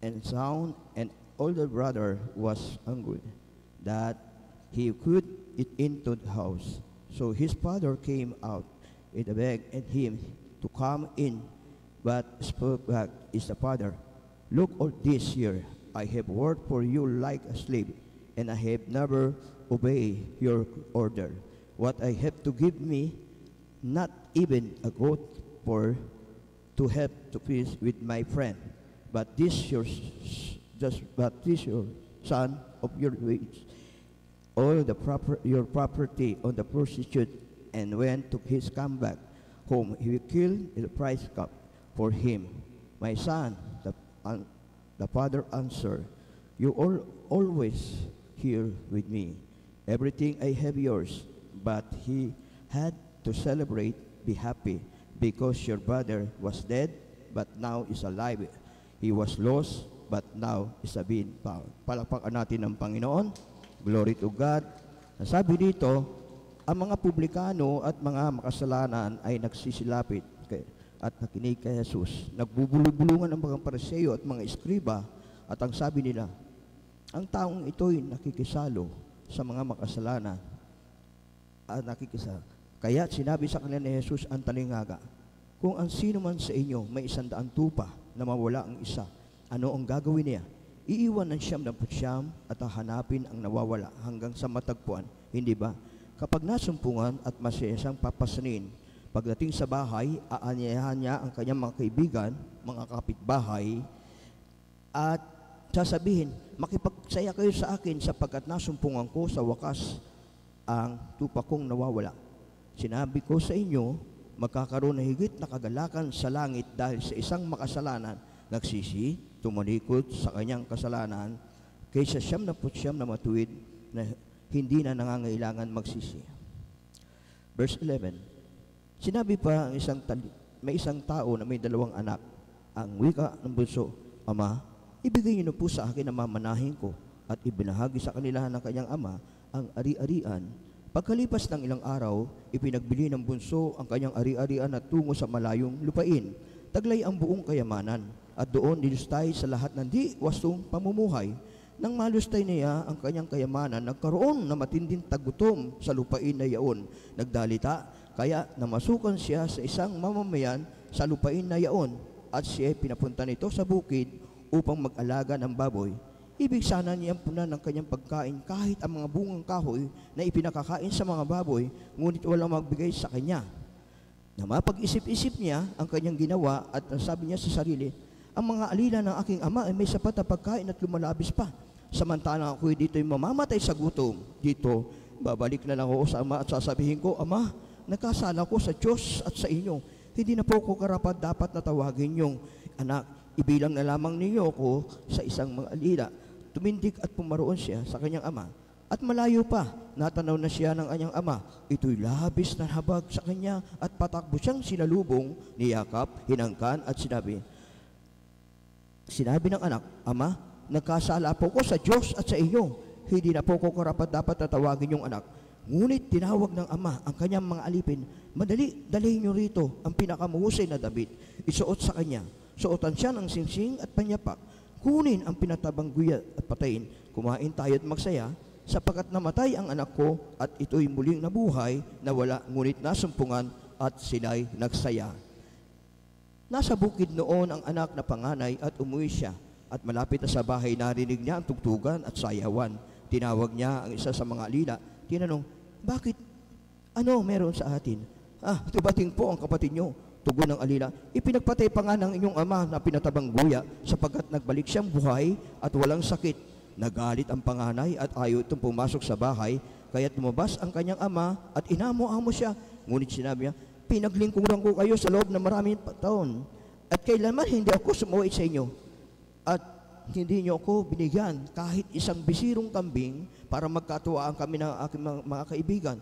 and sound, and older brother was angry that he could get into the house. So his father came out and begged him to come in, but spoke back is the father, look all this year, I have worked for you like a slave, and I have never obeyed your order. What I have to give me, not even a goat for to help to feast with my friend, but this your son of your wage, all your property on the prostitute, and when to his comeback home, he will kill the prize cup for him. My son, the father answered, you always here with me. Everything I have yours. But he had to celebrate, be happy, because your brother was dead, but now is alive. He was lost, but now is being found. Palakpakan natin ng Panginoon. Glory to God. Sabi dito, ang mga publikano at mga makasalanan ay nagsisilapit at nakinig kay Jesus. Nagbubulong-bulungan ang mga Pariseo at mga eskriba at ang sabi nila, ang taong ito'y nakikisalo sa mga makasalanan at nakikisalo. Kaya sinabi sa kanila ni Jesus ang talingaga, kung ang sino man sa inyo may 100 tupa na mawala ang isa, ano ang gagawin niya? Iiwan ng 99 at hahanapin ang nawawala hanggang sa matagpuan. Hindi ba? Kapag nasumpungan at masayasang papasanin, pagdating sa bahay, aanyayahan niya ang kanyang mga kaibigan, mga kapitbahay, at sasabihin, makipagsaya kayo sa akin sapagkat nasumpungan ko sa wakas ang tupa kong nawawala. Sinabi ko sa inyo, magkakaroon na higit na kagalakan sa langit dahil sa isang makasalanan, nagsisi, tumalikod sa kanyang kasalanan, kaysa 99 na matuwid na hindi na nangangailangan magsisi. Verse 11, sinabi pa may isang tao na may 2 anak. Ang wika ng bunso, Ama, ibigay niyo na po sa akin ang mamanahin ko, at ibinahagi sa kanila ng kanyang ama ang ari-arian. Pagkalipas ng ilang araw, ipinagbili ng bunso ang kanyang ari-arian at tungo sa malayong lupain. Taglay ang buong kayamanan, at doon nilustay sa lahat ng di wastong pamumuhay. Nang malustay niya ang kanyang kayamanan, nagkaroon na matinding tagutom sa lupain na yaon. Nagdalita, kaya namasukan siya sa isang mamamayan sa lupain na yaon, at siya pinapunta nito sa bukid upang mag-alaga ng baboy. Ibig sana niyang punan ng kanyang pagkain kahit ang mga bungang kahoy na ipinakakain sa mga baboy, ngunit walang magbigay sa kanya. Na mapag-isip-isip niya ang kanyang ginawa at sabi niya sa sarili, ang mga alila ng aking ama ay may sapat na pagkain at lumalabis pa. Samantalang ako'y dito'y mamamatay sa gutom. Dito, babalik na lang ako sa ama at sasabihin ko, Ama, nagkasala ko sa Diyos at sa inyo. Hindi na po ko karapat dapat na tawagin yung anak. Ibilang na lamang ninyo ako sa isang mga alila. Tumindig at pumaroon siya sa kanyang ama. At malayo pa, natanaw na siya ng kanyang ama. Ito'y labis na habag sa kanya at patakbo siyang sinalubong, niyakap, hinangkan at sinabi ng anak, Ama, nagkasala po ko sa Diyos at sa inyo. Hindi na po ko karapat dapat na tawagin yung anak. Ngunit tinawag ng ama ang kanyang mga alipin, madali, dalhin niyo rito ang pinakamuhusay na damit. Isuot sa kanya. Suotan siya ng singsing at panyapak. Kunin ang pinatabang guya at patayin. Kumain tayo at magsaya, sapagkat namatay ang anak ko at ito'y muling nabuhay, nawala ngunit nasumpungan at sila'y nagsaya. Nasa bukid noon ang anak na panganay at umuwi siya. At malapit na sa bahay narinig niya ang tugtugan at sayawan. Tinawag niya ang isa sa mga alila. Tinanong, bakit? Ano meron sa atin? Tubating po ang kapatid niyo. Tugon ng alila, ipinagpatay pa nga ng inyong ama na pinatabang guya sapagkat nagbalik siyang buhay at walang sakit. Nagalit ang panganay at ayaw itong pumasok sa bahay, kaya tumabas ang kanyang ama at inamo-amo siya. Ngunit sinabi niya, pinaglingkuran ko kayo sa loob ng maraming taon at kailanman hindi ako sumuwait sa inyo at hindi niyo ako binigyan kahit isang bisirong kambing para magkatuwaan kami ng aking mga kaibigan.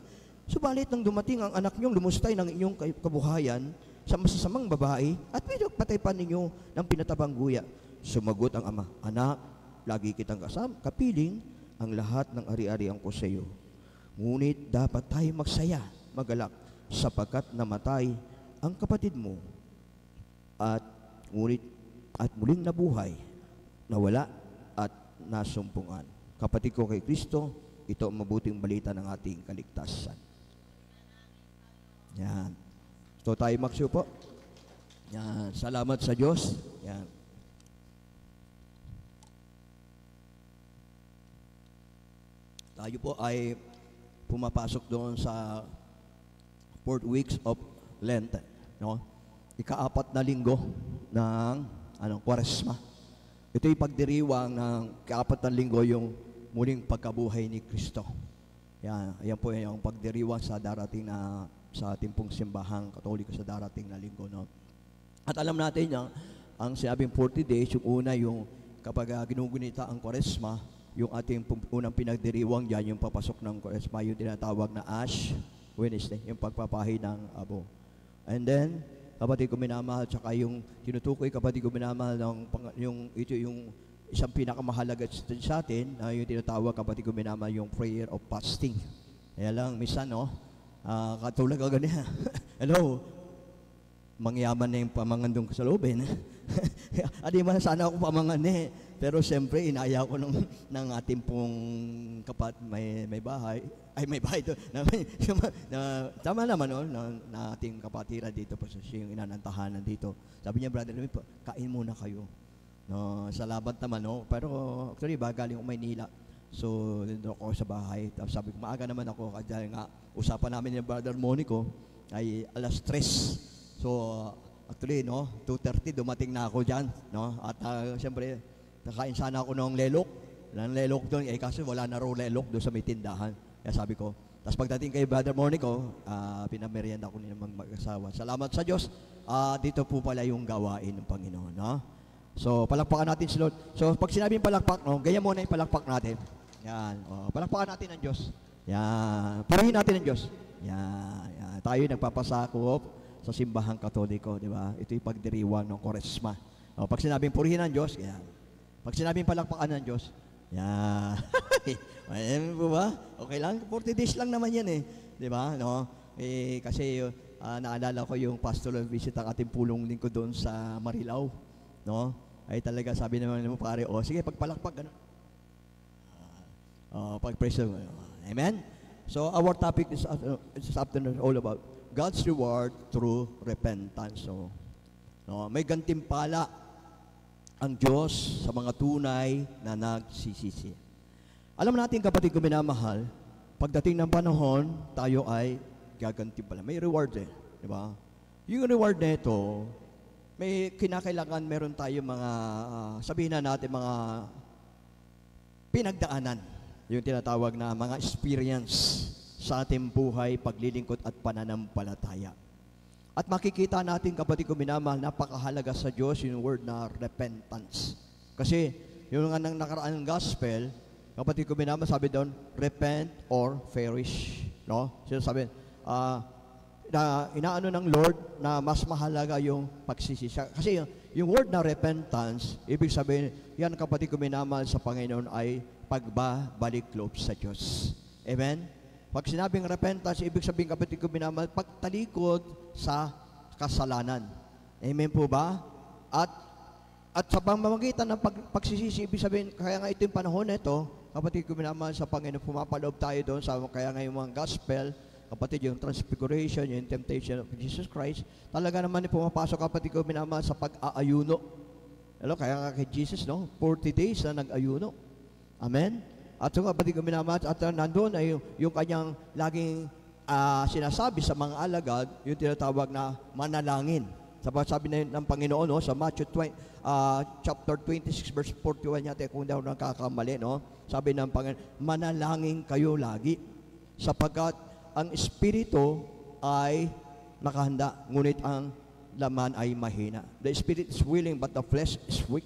Subalit nang dumating ang anak niyong lumustay ng inyong kabuhayan sa masasamang babae at pinagpatay pa ninyo ng pinatabang guya. Sumagot ang ama, Anak, lagi kitang kapiling ang lahat ng ari-arian ko sa iyo. Ngunit dapat tayo magsaya, magalak, sapagkat namatay ang kapatid mo at muling nabuhay, nawala at nasumpungan. Kapatid ko kay Kristo, ito ang mabuting balita ng ating kaligtasan. Yan. So tayo magsupo. Yan. Salamat sa Diyos. Yan. Tayo po ay pumapasok doon sa 4 weeks of Lent, no? Ika-4 na linggo ng Kwaresma. Ito yung pagdiriwang ng ika-4 na linggo yung muling pagkabuhay ni Kristo. Yan po yung pagdiriwang sa darating na sa ating pong simbahang Katoliko sa darating na linggo, no? At alam natin ang sinabing 40 days, yung una yung kapag ginugunita ang Kwaresma, yung ating unang pinagdiriwang dyan, yung papasok ng Kwaresma, yung tinatawag na Ash Wednesday, yung pagpapahi ng abo. And then, kapatid ko minamahal, tsaka yung tinutukoy kapatid ko minamahal, ito yung isang pinakamahalaga sa atin, yung tinatawag kapatid ko minamahal, yung prayer of fasting. Kaya lang, minsan, no, Katulad ka ganyan. Hello, mangyaman na yung pamangan doon sa loob eh. Adi man sana ako pamangan eh. Pero siyempre, inaya ko ng ating pong may bahay. Ay, may bahay doon. Tama naman, no? Na ating kapatira dito po siya yung inanantahanan dito. Sabi niya, Brother Louie, kain muna kayo. No, salamat naman, no? Pero actually, galing ko Maynila. So, nandun ako sa bahay. Tapos sabi ko, maaga naman ako. Dahil nga, usapan namin ni Brother Monico ay 3:00. So, actually, no, 2:30 dumating na ako dyan, no? At siyempre, nakain sana ako ng lelok. Walang lelok doon. Kasi wala na raw lelok doon sa may tindahan. Kaya sabi ko, tapos pagdating kay Brother Monico, pinamerienda ko naman mag-asawa. Salamat sa Diyos. Dito po pala yung gawain ng Panginoon, no? So, palakpakan natin si Lord. So, pag sinabing palakpak, no, ganyan muna yung palakpak natin. Yan. Palakpakan natin ang Diyos. Yan. Purihin natin ang Diyos. Yan. Yan. Tayo nagpapasakop sa simbahang Katoliko, di ba? Ito yung pagdiriwang ng Koresma. Pag sinabing purihin ang Diyos, yan. Pag sinabing palakpakan ng Diyos, yan. Ayan po ba? Okay lang. 40 days lang naman yan eh. Di ba? No? Kasi naalala ko yung pastoral visit ang ating pulong lingkod doon sa Marilao. No? Ay talaga sabi naman mo pare, sige pagpalakpak gano'n. Pag-praise mo. Amen? So our topic this afternoon is all about God's reward through repentance. So, no, may gantimpala ang Diyos sa mga tunay na nagsisisi. Alam natin kapatid ko minamahal, pagdating ng panahon, tayo ay gagantimpala. May reward eh. Di ba? Yung reward na ito, may kinakailangan meron tayo mga, sabihin na natin mga pinagdaanan. Yung tinatawag na mga experience sa ating buhay, paglilingkod at pananampalataya. At makikita natin, kapatid ko minamahal, napakahalaga sa Diyos yung word na repentance. Kasi yung nga nang nakaraan ng gospel, kapatid ko minamahal, sabi doon, repent or perish. No? Sabi, na inaano ng Lord na mas mahalaga yung pagsisisi. Kasi yung word na repentance, ibig sabihin, yan kapatid ko minamahal sa Panginoon ay pagbabalik loob sa Diyos. Amen? Pag sinabing repentance, ibig sabihin kapatid ko minamahal, pagtalikod sa kasalanan. Amen po ba? At sa pamamagitan ng pagsisisi, ibig sabihin, kaya nga ito yung panahon na ito, kapatid ko minamahal sa Panginoon, pumapaloob tayo doon sa kaya nga yung mga gospel, kapatid, yung transfiguration, yung temptation of Jesus Christ, talaga naman pumapasok, kapatid ko minamahal, sa pag-aayuno. Hello, kaya nga kay Jesus, no? 40 days na nag-ayuno. Amen? At so, kapatid ko minamahal, at nandun ay yung kanyang laging sinasabi sa mga alagad, yung tinatawag na manalangin. Sabi ng Panginoon, no, sa Matthew chapter 26, verse 41 yata, kung daw nakakamali, no? Sabi ng Panginoon, manalangin kayo lagi, sapagkat ang espiritu ay nakahanda, ngunit ang laman ay mahina. The spirit is willing, but the flesh is weak.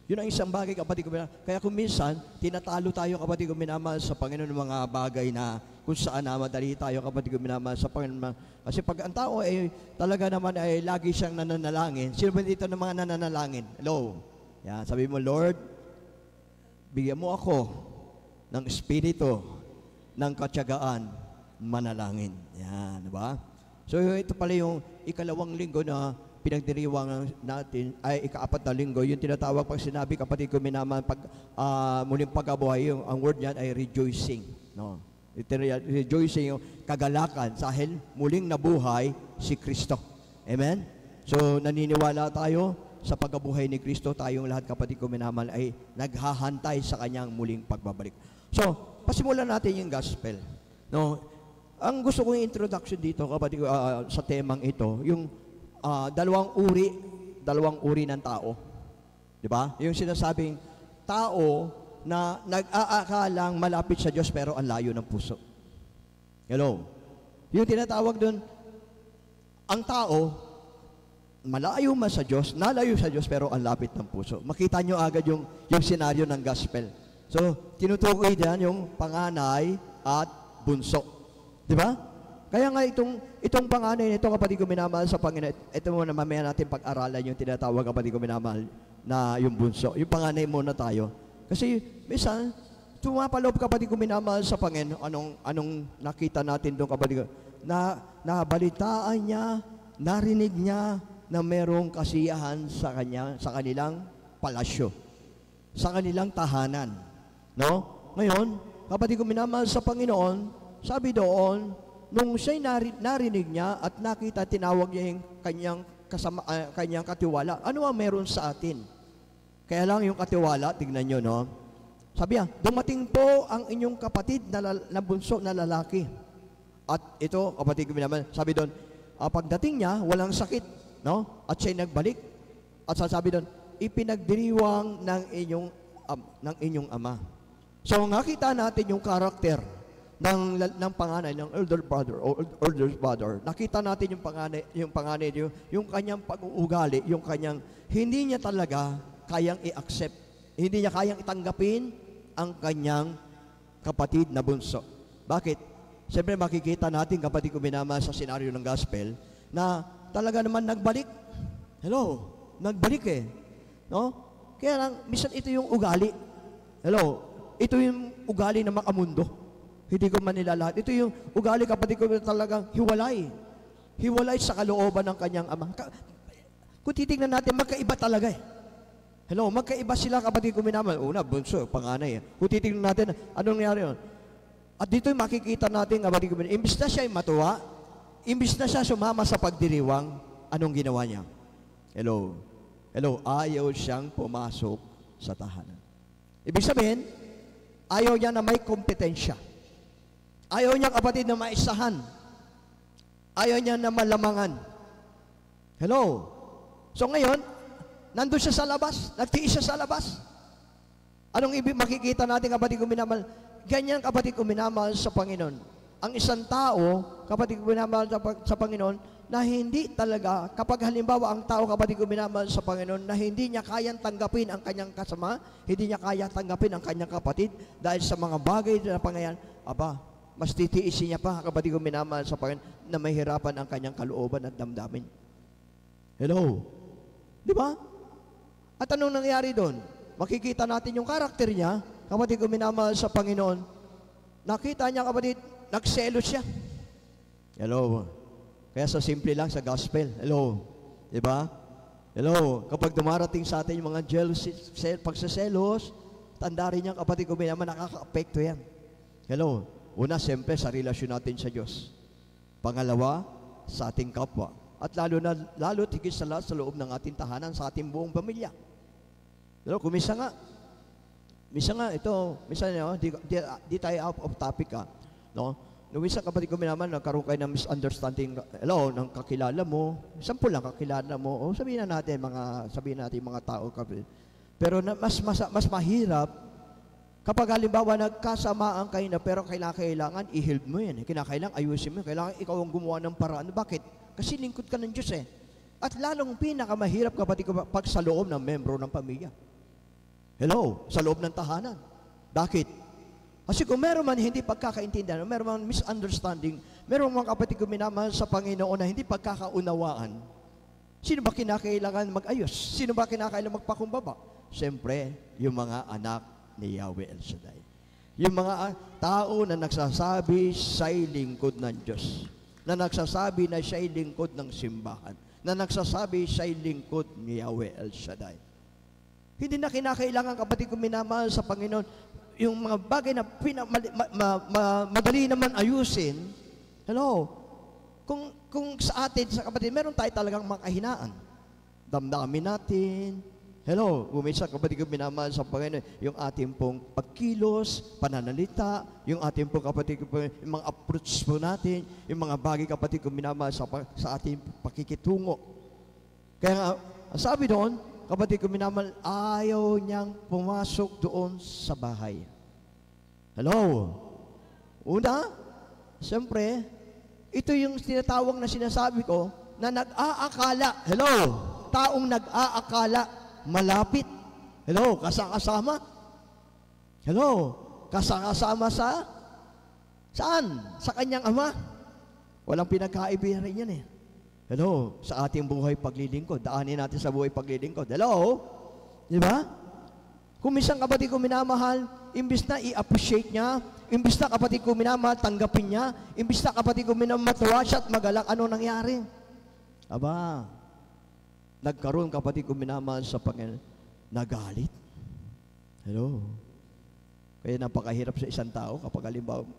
Yun ang isang bagay, kapatid ko minamahal. Kaya kung minsan, tinatalo tayo, kapatid ko minamahal, sa Panginoon ng mga bagay na kung saan na madali tayo, kapatid ko minamahal, sa Panginoon. Kasi pag ang tao ay talaga naman ay lagi siyang nananalangin, sino ba dito ng mga nananalangin? Hello? Yan, sabi mo, Lord, bigyan mo ako ng espiritu, ng katyagaan, manalangin. Yan, diba? So, ito pala yung ikalawang linggo na pinagdiriwang natin, ay ika-4 na linggo, yung tinatawag pag sinabi, kapatid ko minamahal, pag muling pag-abuhay, ang word niyan ay rejoicing. No? Rejoicing, yung kagalakan, dahil muling nabuhay si Kristo. Amen? So, naniniwala tayo sa pag-abuhay ni Kristo, tayong lahat, kapatid ko minamahal, ay naghahantay sa kanyang muling pagbabalik. So, pasimulan natin yung gospel. No? Ang gusto kong introduction dito, kapatid ko, sa temang ito, yung dalawang uri ng tao. Di ba? Yung sinasabing tao na nag-aakalang malapit sa Diyos pero ang layo ng puso. Hello? Yung tinatawag doon, ang tao, malayo man sa Diyos, nalayo sa Diyos pero ang lapit ng puso. Makita nyo agad yung senaryo ng gospel. So, tinutukoy dyan yung panganay at bunso. Di ba? Kaya nga itong panganay nito, kapatid ko minamahal sa Panginoon, ito muna mamaya natin pag-aralan yung tinatawag, kapatid ko minamahal, na yung bunso. Yung panganay muna tayo. Kasi, minsan, tumapaloob, kapatid ko minamahal sa Panginoon, anong nakita natin doon, kapatid ko, na nabalitaan niya, narinig niya na merong kasiyahan sa kanilang palasyo, sa kanilang tahanan. No? Ngayon, kapatid ko minamahal sa Panginoon, sabi doon, nung siya'y narinig niya at nakita, tinawag niya yung kanyang katiwala. Ano ang meron sa atin? Kaya lang yung katiwala, tignan nyo, no? Sabi niya, dumating po ang inyong kapatid na bunso na lalaki. At ito, kapatid ko minamahal, sabi doon, pagdating niya, walang sakit, no? At siya'y nagbalik. At sasabi doon, ipinagdiriwang ng inyong ama. So, nakita natin yung karakter ng panganay, ng elder brother. Nakita natin yung panganay, yung kanyang pag-uugali, yung kanyang, hindi niya talaga kayang i-accept. Hindi niya kayang itanggapin ang kanyang kapatid na bunso. Bakit? Siyempre makikita natin, kapatid ko minamahal, sa senaryo ng gospel, na talaga naman nagbalik. Hello? Nagbalik eh. No? Kaya lang, minsan ito yung ugali. Hello? Ito yung ugali na makamundo. Hindi ko man nilalahat. Ito yung ugali, kapatid ko, talagang hiwalay. Hiwalay sa kalooban ng kanyang ama. Kung titignan natin, magkaiba talaga eh. Hello, magkaiba sila, kapatid ko minamahal. Una, bunso, panganay eh. Kung titignan natin, anong nangyari yun? At dito yung makikita natin, kapatid ko minamahal, imbis na siya matuwa, imbis na siya sumama sa pagdiriwang, anong ginawa niya? Hello? Hello, ayaw siyang pumasok sa tahanan. Ibig sabihin, ayaw niya na may kompetensya. Ayaw niya, kapatid, na maisahan. Ayaw niya na malamangan. Hello? So ngayon, nandun siya sa labas, nagtiis siya sa labas. Anong ibig makikita natin, kapatid ko minamahal? Ganyan, kapatid ko minamahal sa Panginoon. Ang isang tao, kapatid ko minamahal sa Panginoon, na hindi talaga, kapag halimbawa ang tao, kapatid ko minamahal sa Panginoon, na hindi niya kayang tanggapin ang kanyang kasama, hindi niya kaya tanggapin ang kanyang kapatid, dahil sa mga bagay na pangayan, mas titiisin niya pa, kapatid ko minamahal sa Panginoon, na mahirapan ang kanyang kalooban at damdamin. Hello? Di ba? At anong nangyari doon? Makikita natin yung karakter niya, kapatid ko minamahal sa Panginoon, nakita niya, kapatid, nagselos siya. Hello? Kaya sa simple lang sa gospel. Hello? Diba? Hello? Kapag dumarating sa atin yung mga jealousy, pagsaselos, tanda rin yan, kapatid ko, naman nakaka-apekto yan. Hello? Una, siyempre, sa relasyon natin sa Diyos. Pangalawa, sa ating kapwa. At lalo tigil sa lahat sa loob ng ating tahanan, sa ating buong pamilya. Hello? Kung minsan nga, di tayo out of topic no? Nung minsan, kapatid ko naman, nagkaroon kayo ng misunderstanding, hello, ng kakilala mo, sample lang kakilala mo, o sabihin natin mga tao, kapatid. Pero mas mahirap, kapag halimbawa nagkasamaan kayo na, pero kailangan i-help mo yan. Kinakailangan ayusin mo yan. Kailangan ikaw ang gumawa ng paraan. Bakit? Kasi lingkod ka ng Diyos eh. At lalong pinakamahirap, kapatid ko, pag sa loob ng membro ng pamilya. Hello, sa loob ng tahanan. Bakit? Kasi kung meron man hindi pagkakaintindihan, meron man misunderstanding, meron mga kapatid ko minamahal sa Panginoon na hindi pagkakaunawaan, sino ba kinakailangan mag-ayos? Sino ba kinakailangan magpakumbaba? Siyempre, yung mga anak ni Yahweh El Shaddai. Yung mga tao na nagsasabi siya'y lingkod ng Diyos, na nagsasabi na siya'y lingkod ng simbahan, na nagsasabi siya'y lingkod ni Yahweh El Shaddai. Hindi na kinakailangan, kapatid ko minamahal sa Panginoon, yung mga bagay na madali naman ayusin. Hello? Kung sa atin, sa kapatid, meron tayo talagang makahinaan. Damdamin natin. Hello? Umisa, kapatid ko minamahal sa Panginoon, yung ating pong pagkilos, pananalita, yung ating pong kapatid ko, yung mga approach po natin, yung mga bagay, kapatid ko minamahal sa ating pakikitungo. Kaya nga, sabi doon, kapatid ko minamahal, ayaw niyang pumasok doon sa bahay. Hello? Una, siyempre, ito yung tinatawag na sinasabi ko, na nag-aakala. Hello? Taong nag-aakala, malapit. Hello? Kasama. Hello? Kasama saan? Sa kanyang ama. Walang pinagkaibigan rin yan eh. Hello, sa ating buhay paglilingkod. Daanin natin sa buhay paglilingkod. Hello? Di ba? Kung minsan kapatid ko minamahal, imbis na i-appreciate niya, imbis na kapatid ko minamahal, tanggapin niya, imbis na kapatid ko minamatuwa siya at magalak, ano nangyari? Aba, nagkaroon kapatid ko minamahal sa Panginoon, nagalit. Hello? Kaya napakahirap sa isang tao kapag halimbawa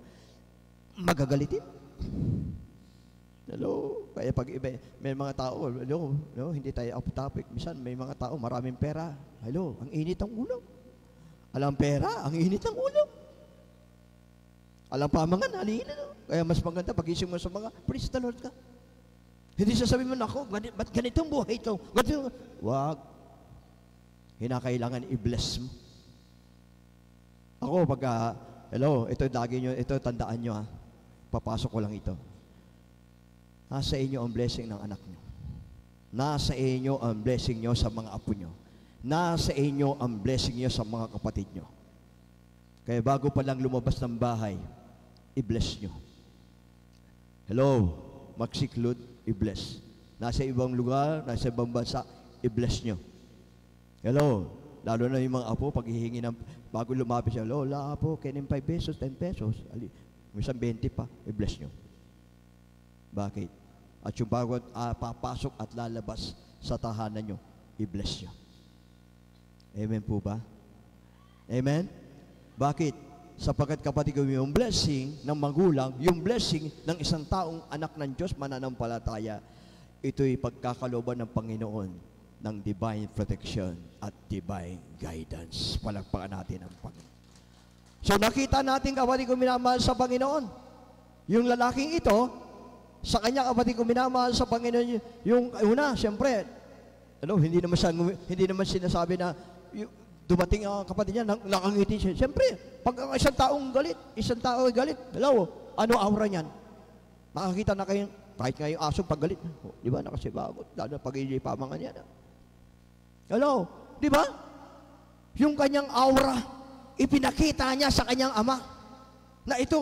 magagalitin. Hello? Kaya pag iba, may mga tao, hello, no, hindi tayo off topic. Minsan may mga tao, maraming pera. Hello, ang init ang ulo. Alam pera, ang init ang ulo. Alam pamangan, halina. No? Kaya mas maganda, pag-isip mo sa mga, praise the Lord ka. Hindi sasabihin mo, nako, ba't ganitong buhay ito? Ganito. Wag. Hinakailangan i-bless mo. Ako, hello, ito lagi nyo, ito tandaan nyo ha. Papasok ko lang ito. Nasa inyo ang blessing ng anak nyo. Nasa inyo ang blessing nyo sa mga apo nyo. Nasa inyo ang blessing nyo sa mga kapatid nyo. Kaya bago pa lang lumabas ng bahay, i-bless nyo. Hello, magsiklod, i-bless. Nasa ibang lugar, nasa ibang bansa, i-bless nyo. Hello, lalo na yung mga apo, pag hihingi ng, bago lumapit siya, Lola, apo, kainin 5 pesos, 10 pesos, minsan 20 pa, i-bless nyo. Bakit? At yung bago papasok at lalabas sa tahanan nyo, i-bless nyo. Amen po ba? Amen? Bakit? Sapagkat kapatid ko, yung blessing ng magulang, yung blessing ng isang taong anak ng Diyos, mananampalataya, ito'y pagkakalooban ng Panginoon ng divine protection at divine guidance. Palakpakan natin ang Panginoon. So nakita natin kapatid ko minamahal sa Panginoon. Yung lalaking ito, sa kanya kapatid ko minamahal sa Panginoon, yung una, siyempre, hindi naman sinasabi na dumating ang kapatid niya, nakangiti siya. Siyempre, pag ang isang taong galit, hello, ano aura niyan? Makakita na kayo, kahit nga yung aso pag galit, di ba, nakasibagot, lalo na pag-iipamangan yan. Hello, di ba? Yung kanyang aura, ipinakita niya sa kanyang ama. Na ito,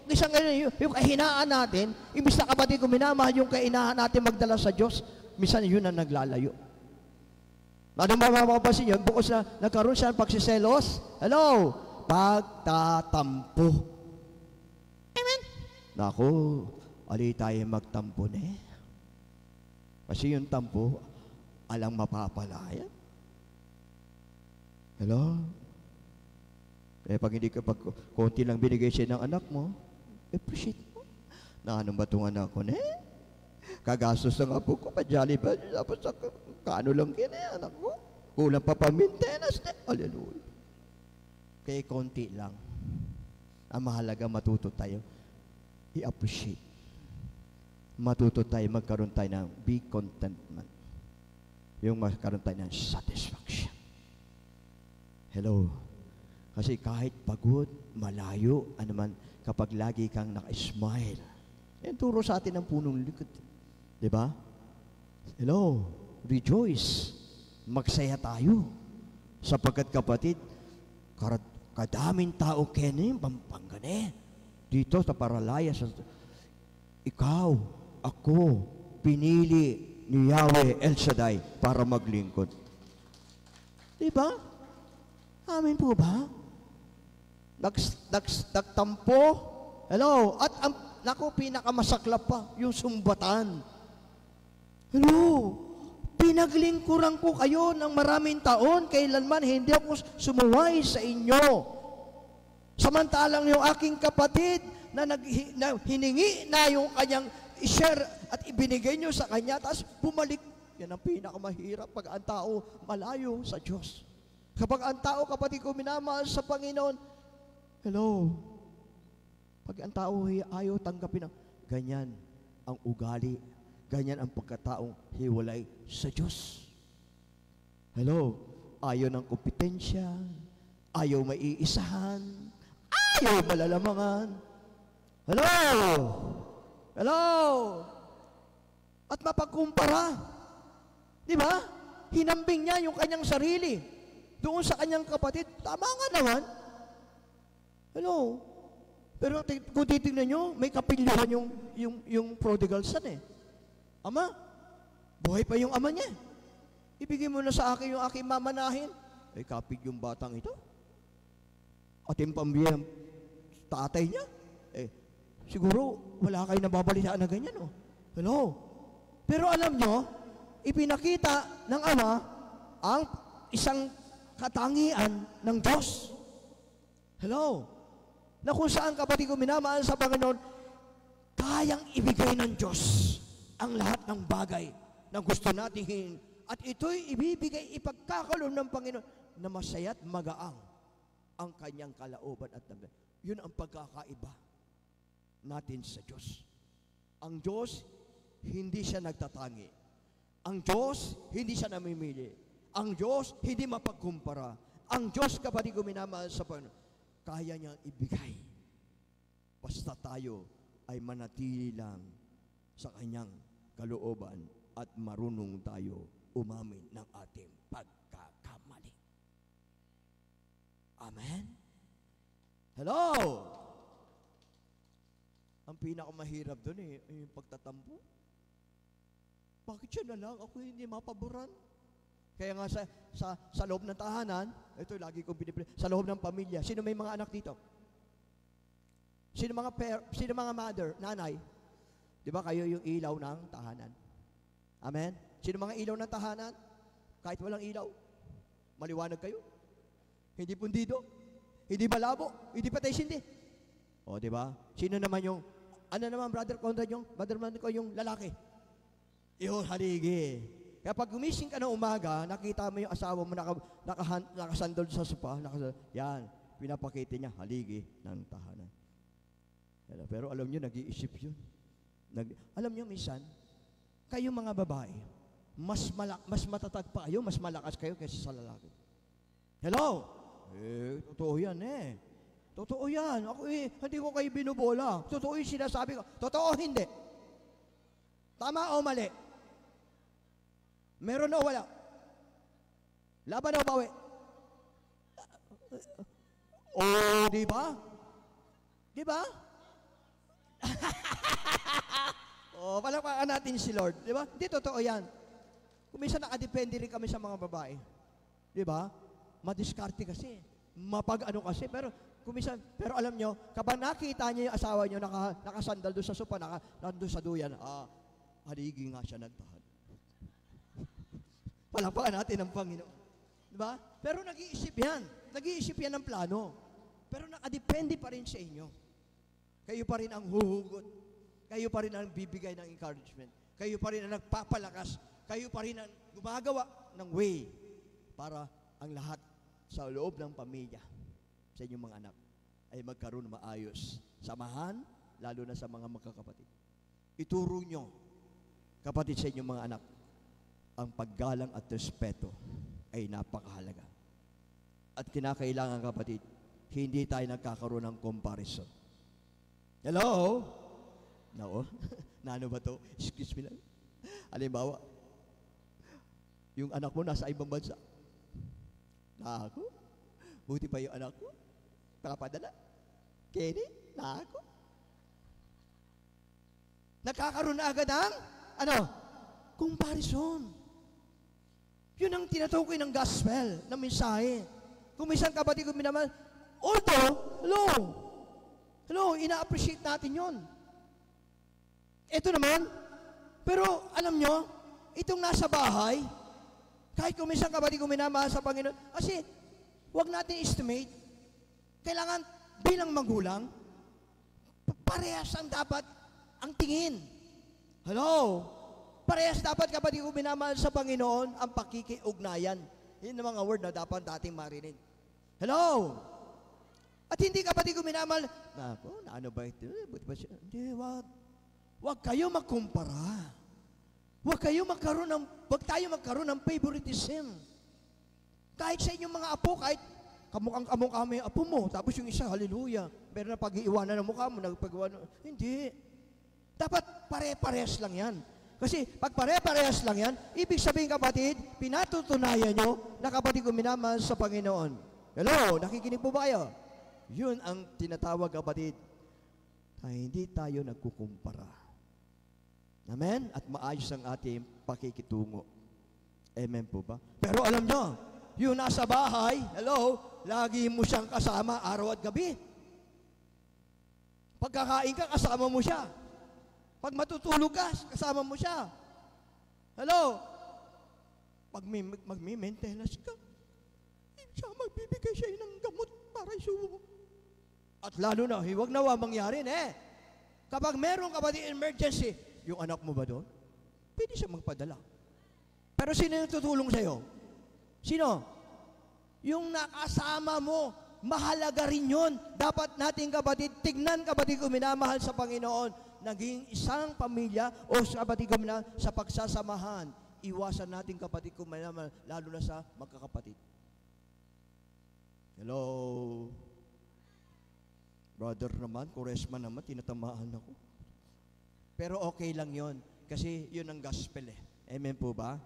isang yung kahinaan natin, imbis na kapatid ko minamahal yung kahinaan natin magdala sa Diyos, minsan yun ang naglalayo. Ano mapapansin nyo? Bukos na nagkaroon siya ng pagsiselos, hello, pagtatampo. Amen. Naku, ali tayo magtampo na eh. Kasi yung tampo, alang mapapalaya. Hello? Pag hindi ka, pag konti lang binigay siya ng anak mo, appreciate mo. Na anong ba itong anak ko na eh? Kagastos ng apo ko, padyali ba? Tapos kaano lang kina anak ko? Kulang pa pa-maintenance na. Hallelujah. Kaya konti lang. Ang mahalaga, matuto tayo. I-appreciate. Matuto tayo, magkaroon tayo ng be contentment. Yung magkaroon tayo ng satisfaction. Hello. Kasi kahit pagod, malayo, anuman, kapag lagi kang naka-smile, yan turo sa atin ng punong likod. Diba? Hello, rejoice. Magsaya tayo. Sapagkat kapatid, kadaming tao kenin, pampangane. Dito sa Paralaya, ikaw, ako, pinili ni Yahweh El Shaddai para maglingkod. Diba? Amen po ba? Nagtampo. Hello. At pinakamasaklap pa, yung sumbatan. Hello. Pinaglingkuran ko kayo ng maraming taon, kailanman hindi ako sumuway sa inyo. Samantalang yung aking kapatid na hiningi na yung kanyang i-share at ibinigay nyo sa kanya, tapos bumalik. Yan ang pinakamahirap pag ang tao malayo sa Diyos. Kapag ang tao, kapatid ko, minamahal sa Panginoon, hello, pag ang tao ayaw tanggapin ang ganyan ang ugali, ganyan ang pagkataong hiwalay sa Diyos. Hello, ayaw ng kompetensya, ayaw maiisahan, ayaw malalamangan. Hello, hello, at mapagkumpara. Di ba? Hinambing niya yung kanyang sarili doon sa kanyang kapatid. Tama nga naman. Hello. Pero kung titignan nyo, may kapilihan yung prodigal son eh. Ama, buhay pa yung ama niya. Ibigay mo na sa akin yung aking mamanahin. Ay, kapig yung batang ito. At yung pambiyang tatay niya. Siguro, wala kayo nababalitaan na ganyan, oh. Hello? Pero alam nyo, ipinakita ng Ama ang isang katangian ng Diyos. Hello? Na kung saan, kapatid ko, minamahal sa Panginoon, kayang ibigay ng Diyos ang lahat ng bagay na gusto nating hingin. At ito'y ibibigay, ipagkakaloob ng Panginoon na masaya't magaang ang kanyang kalooban at damdamin. Yun ang pagkakaiba natin sa Diyos. Ang Diyos, hindi siya nagtatangi. Ang Diyos, hindi siya namimili. Ang Diyos, hindi mapagkumpara. Ang Diyos, kapatid ko, minamahal sa Panginoon, kaya niyang ibigay. Basta tayo ay manatili lang sa kanyang kalooban at marunong tayo umamin ng ating pagkakamali. Amen? Hello? Ang pinakamahirap doon yung pagtatampo. Bakit siya na lang? Ako hindi mapaboran. Kaya nga sa loob ng tahanan, ito lagi kong pinipili, sa loob ng pamilya, sino may mga anak dito? Sino mga mother, nanay? Di ba kayo yung ilaw ng tahanan? Amen? Sino mga ilaw ng tahanan? Kahit walang ilaw, maliwanag kayo. Hindi pundido, hindi malabo, hindi patay sindi. O, di ba? Sino naman yung, ano naman, Brother Conrad, yung lalaki? Iyon, haligi. Kaya pag gumising ka ng umaga, nakita mo yung asawa mo nakasandol sa sopa, yan, pinapakita niya, haligi ng tahanan. Pero alam niyo, nag-iisip yun. Alam niyo, minsan, kayo mga babae, mas matatag pa kayo, mas malakas kayo kaysa sa lalaki. Hello? Totoo yan Totoo yan. Ako hindi ko kayo binubola. Totoo yung sinasabi ko. Totoo hindi. Tama o mali? Meron o wala? Laban o bawi? Di ba? Di ba? Palakpakan natin si Lord. Di ba? Hindi totoo yan. Kung minsan nakadepende rin kami sa mga babae. Di ba? Madiskarte kasi. Mapag-ano kasi. Pero alam nyo, kapag nakita niyo yung asawa niyo nakasandal doon sa sopa, nandun sa duyan, haligi nga siya nagtahan. Palakpakan natin ang Panginoon. Diba? Pero nag-iisip yan. Nag-iisip yan ng plano. Pero nakadepende pa rin sa inyo. Kayo pa rin ang huhugot. Kayo pa rin ang bibigay ng encouragement. Kayo pa rin ang nagpapalakas. Kayo pa rin ang gumagawa ng way para ang lahat sa loob ng pamilya, sa inyong mga anak, ay magkaroon ng maayos. Samahan, lalo na sa mga magkakapatid. Ituro nyo, kapatid, sa inyong mga anak, ang paggalang at respeto ay napakahalaga. At kinakailangan, kapatid, hindi tayo nagkakaroon ng comparison. Hello? No? Nano ba to? Excuse me lang. Halimbawa, yung anak mo nasa ibang bansa. Ako? Buti pa yung anak ko. Nakapadala. Kenny? Ako? Nagkakaroon na agad ng, comparison. Yun ang tinatukoy ng gospel, ng mensahe. Kung minsan, kapatid ko minamahal, hello, ina-appreciate natin yun. Ito naman, pero alam nyo, itong nasa bahay, kahit kung minsan, kapatid ko minamahal sa Panginoon, kasi huwag natin estimate, kailangan bilang magulang, parehas ang dapat ang tingin. Hello? Parehas dapat, kapatid ko minamahal sa Panginoon, ang pakikiugnayan. Yun ang mga word na dapat dating marinig. Hello? At hindi, kapatid ko minamahal, ano ba ito? Buti ba siya? Hindi, wag. Wag kayo magkumpara. Wag tayo magkaroon ng favoritism. Kahit sa inyong mga apo, kahit kamukha mo yung apo mo, tapos yung isa, hallelujah, meron na pag-iiwanan ng mukha mo, hindi. Dapat pare-parehas lang yan. Kasi pag pare-parehas lang yan, ibig sabihin, kapatid, pinatutunayan nyo na kapatid ko minamahal sa Panginoon. Hello, nakikinig po ba kayo? Yun ang tinatawag, kapatid, na hindi tayo nagkukumpara. Amen? At maayos ang ating pakikitungo. Amen po ba? Pero alam nyo, Yung nasa bahay, hello, lagi mo siyang kasama araw at gabi. Pagkakain ka, kasama mo siya. Pag matutulog ka, kasama mo siya. Hello? Pag magmi-maintenance ka, siya magbibigay siya ng gamot para isubo. At lalo na, huwag na mangyari kapag meron ka ba di emergency, yung anak mo ba doon? Pwede siya magpadala. Pero sino yung tutulong sa'yo? Sino? Yung nakasama mo, mahalaga rin yun. Dapat nating kapatid, tignan kapatid ko minamahal sa Panginoon, naging isang pamilya o kapatid ko minamahal sa pagsasamahan. Iwasan natin kapatid ko minamahal, lalo na sa magkakapatid. Hello? Brother naman, Kuresma naman, tinatamaan ako. Pero okay lang yon kasi yun ang gospel Amen po ba?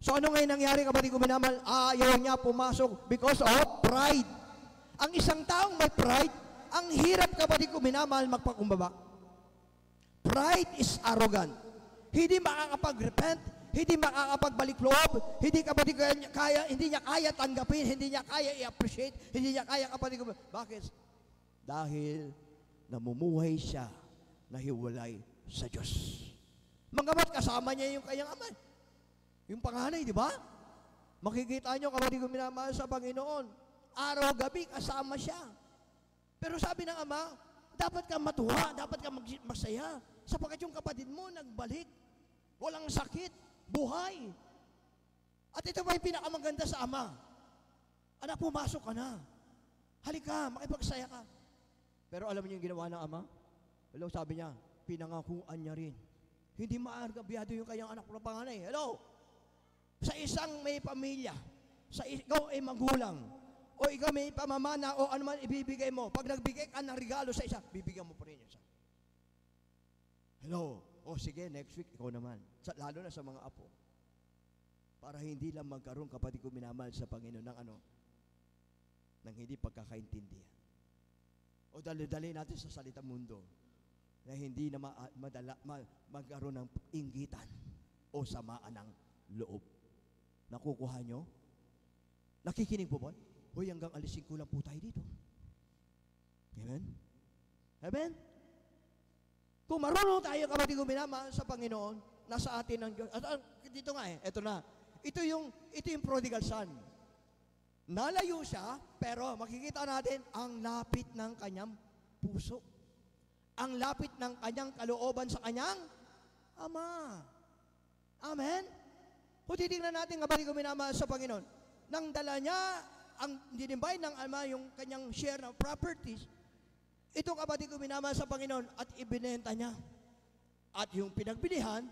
So ano ngayon nangyari kapatid ko minamahal? Ayaw niya pumasok because of pride. Ang isang taong may pride, ang hirap kapatid ko minamahal magpakumbaba. Pride is arrogant. Hindi makakapag-repent, hindi makakapagbalik loob, hindi niya kaya tanggapin, hindi niya kaya i-appreciate, hindi niya kaya kapatid ko. Bakit? Dahil namumuhay siya na hiwalay sa Diyos. Magamat kasama niya yung kanyang ama. Yung panganay, di ba? Makikita niyo kapatid ko minamahal sa Panginoon. Araw-gabi kasama siya. Pero sabi ng ama, dapat ka matuwa, dapat ka masaya. Sapagkat yung kapatid mo nagbalik. Walang sakit, buhay. At ito ba yung pinakamaganda sa ama? Anak, pumasok ka na. Halika, makipagsaya ka. Pero alam niyo yung ginawa ng ama? Hello, sabi niya, pinangakuan niya rin. Hindi maargabyado yung kanyang anak na panganay. Hello? Sa isang may pamilya, ikaw ay magulang, o ikaw may pamamana, o ano man ibibigay mo. Pag nagbigay ka ng regalo sa isa, bibigyan mo pa rin isa. Hello? O sige, next week, ikaw naman. Lalo na sa mga apo. Para hindi lang magkaroon kapatid ko minamahal sa Panginoon ng ng hindi pagkakaintindihan. O dali-dali natin sa salita mundo na hindi na magkaroon ng inggitan o samaan ng loob. Nakukuha nyo? Nakikinig po ba? Hoy, hanggang alisin ko lang po tayo dito. Amen? Amen? Kung marunong tayo kapatid ko minamahal sa Panginoon, nasa atin ang Diyos. At dito nga eto na. Ito yung prodigal son. Nalayo siya, pero makikita natin ang lapit ng kanyang puso. Ang lapit ng kanyang kalooban sa kanyang ama. Amen? Kung titignan natin kapatid ko minamahal sa Panginoon, nang dala niya ang dinimbay ng ama yung kanyang share ng properties, ito kapatid ko minamahal sa Panginoon at ibinenta niya. At yung pinagbilihan,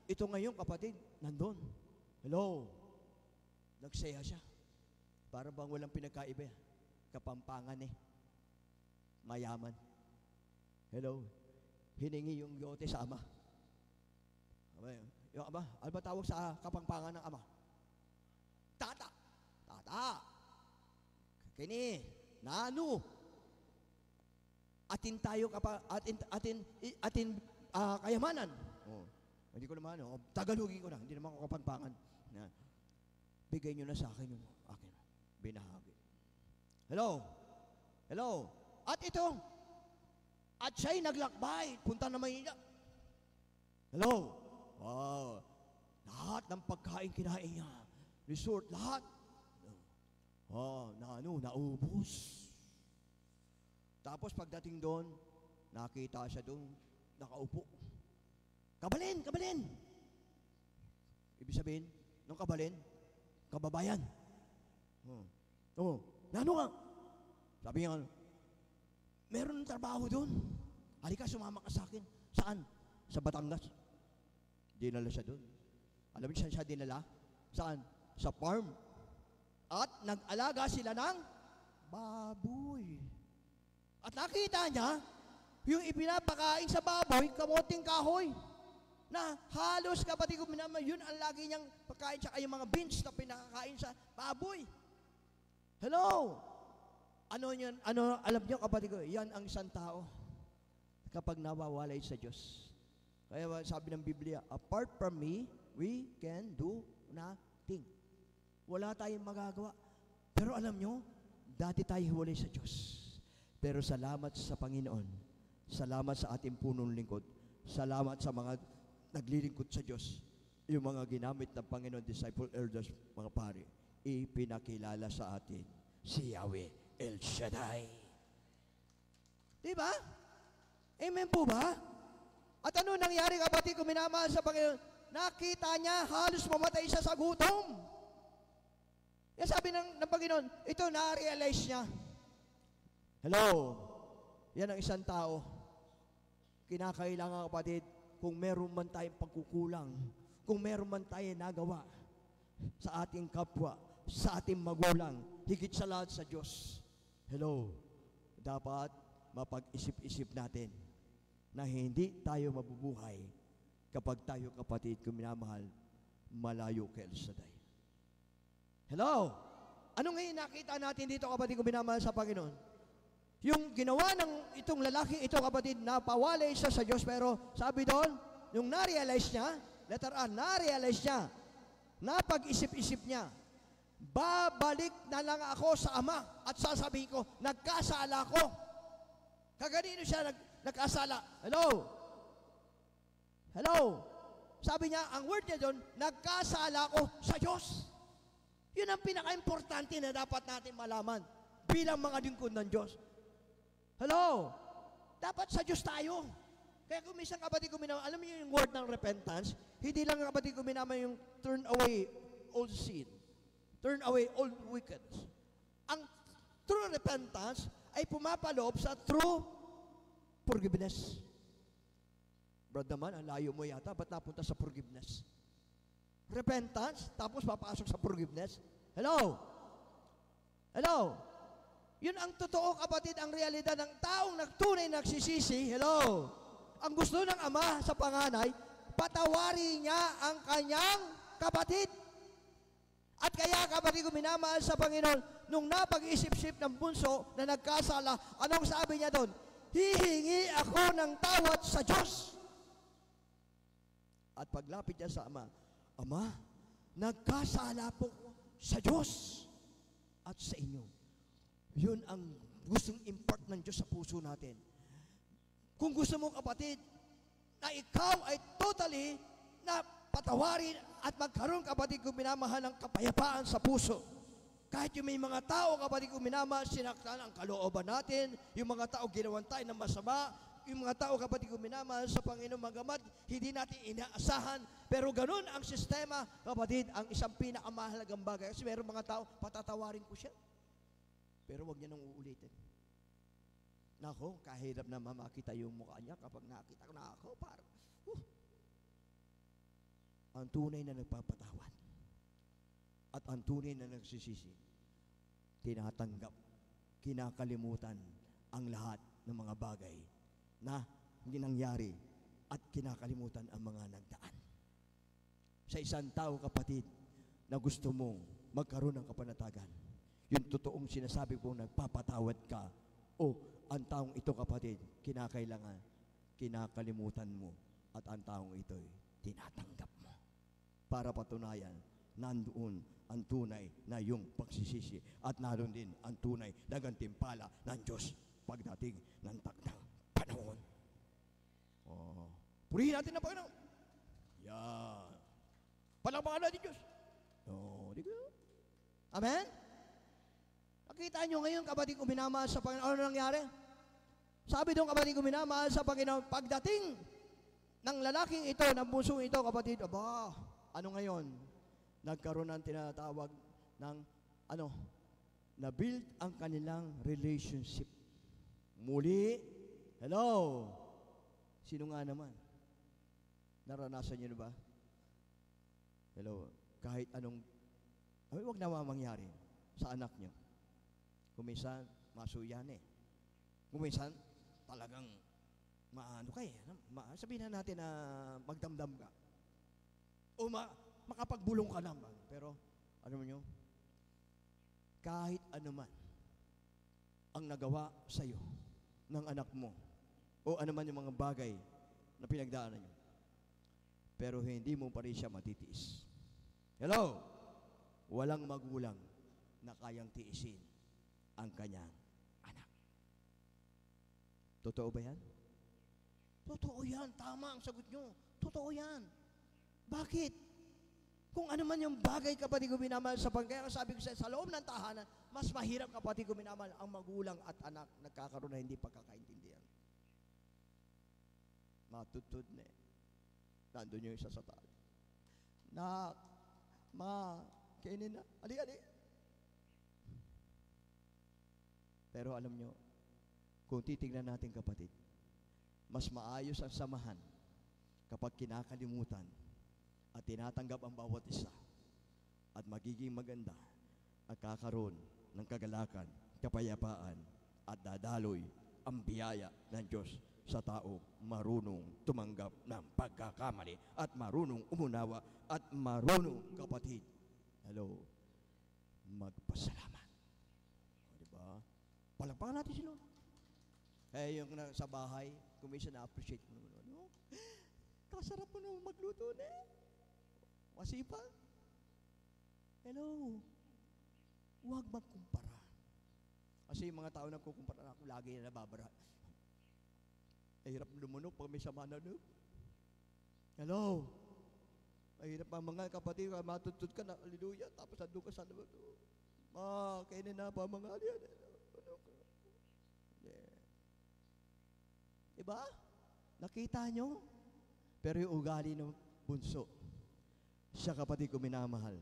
ito ngayon kapatid, nandun. Hello? Nagsaya siya. Para bang walang pinagkaiba. Kapampangan Mayaman. Hello? Hiningi yung yote sa ama. Yung ama, ano ba tawag sa kapampangan ng ama? Tata. Kini, nano. Atin tayo atin kayamanan. Hindi ko naman, Tagalogin ko na, hindi naman ako kapampangan. Bigay nyo na sa akin yung akin. Binahagi. Hello? At ito, at siya'y naglakbay, punta na Maynila. Hello? Wow. Lahat ng pagkain kinain niya. Resort, lahat. Naubos. Tapos pagdating doon, nakita siya doon, nakaupo. Kabalin! Ibig sabihin, nung kabalin, kababayan. Nano ka? Sabi niya, meron ng trabaho doon. Halika, sumama ka sa akin. Saan? Sa Batangas. Dinala siya doon. Alam niyo saan siya dinala? Saan? Sa farm. At nag-alaga sila ng baboy. At nakita niya, yung ipinapakain sa baboy, kamoting kahoy. Na halos kapatid ko minamahal, yun ang lagi niyang pagkain tsaka yung mga beans na pinakakain sa baboy. Hello? Ano yan? Alam niyo kapatid ko, yan ang isang tao kapag nawawalay sa Diyos. Kaya sabi ng Biblia, apart from me, we can do nothing. Wala tayong magagawa. Pero alam nyo, dati tayo hiwalay sa Diyos. Pero salamat sa Panginoon. Salamat sa ating punong lingkod. Salamat sa mga naglilingkod sa Diyos. Yung mga ginamit ng Panginoon, disciple, elders, mga pari, ipinakilala sa atin si Yahweh El Shaddai. Diba? Amen po ba? At ano nangyari, kapatid ko minamahal sa Panginoon? Nakita niya, halos mamatay siya sa gutom. Yan sabi ng Panginoon, ito na-realize niya. Hello? Yan ang isang tao. Kinakailangan, kapatid, kung meron man tayong pagkukulang, kung meron man tayong nagawa sa ating kapwa, sa ating magulang, higit sa lahat sa Diyos. Hello? Dapat mapag-isip-isip natin na hindi tayo mabubuhay kapag tayo, kapatid ko minamahal, malayo kay El Shaddai. Hello? Ano ngayon nakita natin dito, kapatid ko minamahal sa Panginoon? Yung ginawa ng itong lalaking ito, kapatid, napawalay siya sa Diyos, pero sabi doon, yung na-realize niya, letter A, na-realize niya, napag-isip-isip niya, babalik na lang ako sa Ama at sasabihin ko, nagkasala ko. Kaganino siya nagkasala? Hello? Hello? Sabi niya, ang word niya doon, nagkasala ko sa Diyos. Yun ang pinaka-importante na dapat natin malaman bilang mga lingkod ng Diyos. Hello? Dapat sa Diyos tayo. Kaya kung minsan, kapatid ko minamahal, alam niyo yung word ng repentance, hindi lang, kapatid ko minamahal, yung turn away old sin. Turn away old wickedness. Ang true repentance ay pumapaloob sa true forgiveness. Brad naman, ang layo mo yata, ba't napunta sa forgiveness? Repentance, tapos papasok sa forgiveness. Hello? Hello? Yun ang totoo, kapatid, ang realidad ng taong nagtunay nagsisisi. Hello? Ang gusto ng Ama sa panganay, patawarin niya ang kanyang kapatid. At kaya, kapatid ko minamahal sa Panginoon, nung napag-isip-isip ng bunso na nagkasala, anong sabi niya doon? Hihingi ako ng tawad sa Diyos. At paglapit niya sa Ama, Ama, nagkasala po sa Diyos at sa inyo. Yun ang gustong impart ng Diyos sa puso natin. Kung gusto mo, kapatid, na ikaw ay totally na patawarin at magkaroon, kapatid ko minamahal, ng kapayapaan sa puso. Kahit yung may mga tao, kapatid ko minamahal, sinaktan ang kalooban natin, yung mga tao ginawan tayo ng masama, yung mga tao, kapatid ko minamahal sa Panginoon, magamat hindi natin inaasahan, pero ganun ang sistema, kapatid, ang isang pinakamahalagang bagay. Kasi meron mga tao, patatawarin ko siya. Pero wag niya nang uulitin. Nako, kahirap na makita yung mukha niya kapag nakita ko na ako, parang, ang tunay na nagpapatawad at ang tunay na nagsisisi, tinatanggap, kinakalimutan ang lahat ng mga bagay na nangyari at kinakalimutan ang mga nagdaan. Sa isang tao, kapatid, na gusto mong magkaroon ng kapanatagan, yung totoong sinasabi po, nagpapatawad ka, o ang taong ito, kapatid, kinakailangan, kinakalimutan mo, at ang taong ito'y tinatanggap mo. Para patunayan, nandoon ang tunay na yung pagsisisi at naroon din ang tunay na gantimpala ng Diyos pagdating ng takdang panahon. Oh. Purihin natin ang Panginoon. Yan. Palakpakan natin Diyos. Oh, di ko. Amen? Nakita nyo ngayon, kapatid ko minamahal sa Panginoon, ano nangyari? Sabi doon, kapatid ko minamahal sa Panginoon, pagdating ng lalaking ito, ng bunsong ito, kapatid, aba, ano ngayon? Nagkaroon ng tinatawag ng, na-build ang kanilang relationship. Muli, hello? Sino nga naman? Naranasan nyo na ba? Hello? Kahit anong, huwag na mangyari sa anak nyo. Kuminsan, masuyan eh. Kuminsan, talagang maano kayo. Sabihin na natin na magdamdam ka. O makapagbulong ka naman. Pero, ano mo nyo? Kahit ano man ang nagawa sa'yo ng anak mo o ano man yung mga bagay na pinagdaanan nyo, pero hindi mo pa rin siya matitiis. Hello? Walang magulang na kayang tiisin ang kanyang anak. Totoo ba yan? Totoo yan. Tama ang sagot nyo. Totoo yan. Bakit? Kung ano man yung bagay, kapatid ko minamahal, kaya sabi ko sa loob ng tahanan, mas mahirap, kapatid ko minamahal, ang magulang at anak nagkakaroon na hindi pagkakaintindihan. Matutod na eh. Nandun yung isa sa tali. Kainin na. Ali. Pero alam nyo, kung titignan natin, kapatid, mas maayos ang samahan kapag kinakalimutan at tinatanggap ang bawat isa at magiging maganda at kakaroon ng kagalakan, kapayapaan at dadaloy ang biyaya ng Diyos sa tao marunong tumanggap ng pagkakamali at marunong umunawa at marunong, kapatid, magpasalamat. O, diba? Palagpakan natin sila. Kaya yung sa bahay, kung minsan na-appreciate mo naman, kasarap mo naman magluto na eh. Masipag. Huwag magkumpara. Kasi yung mga tao nagkukumpara, ako lagi na nababara. Mahirap lumunok pag may sama na loob. Mahirap ang mga kapatid, matutod ka na, hallelujah, tapos andun ka sa loob. Kainin na pa mga alyan. Diba? Nakita nyo? Pero yung ugali ng bunso, siya, kapatid ko minamahal,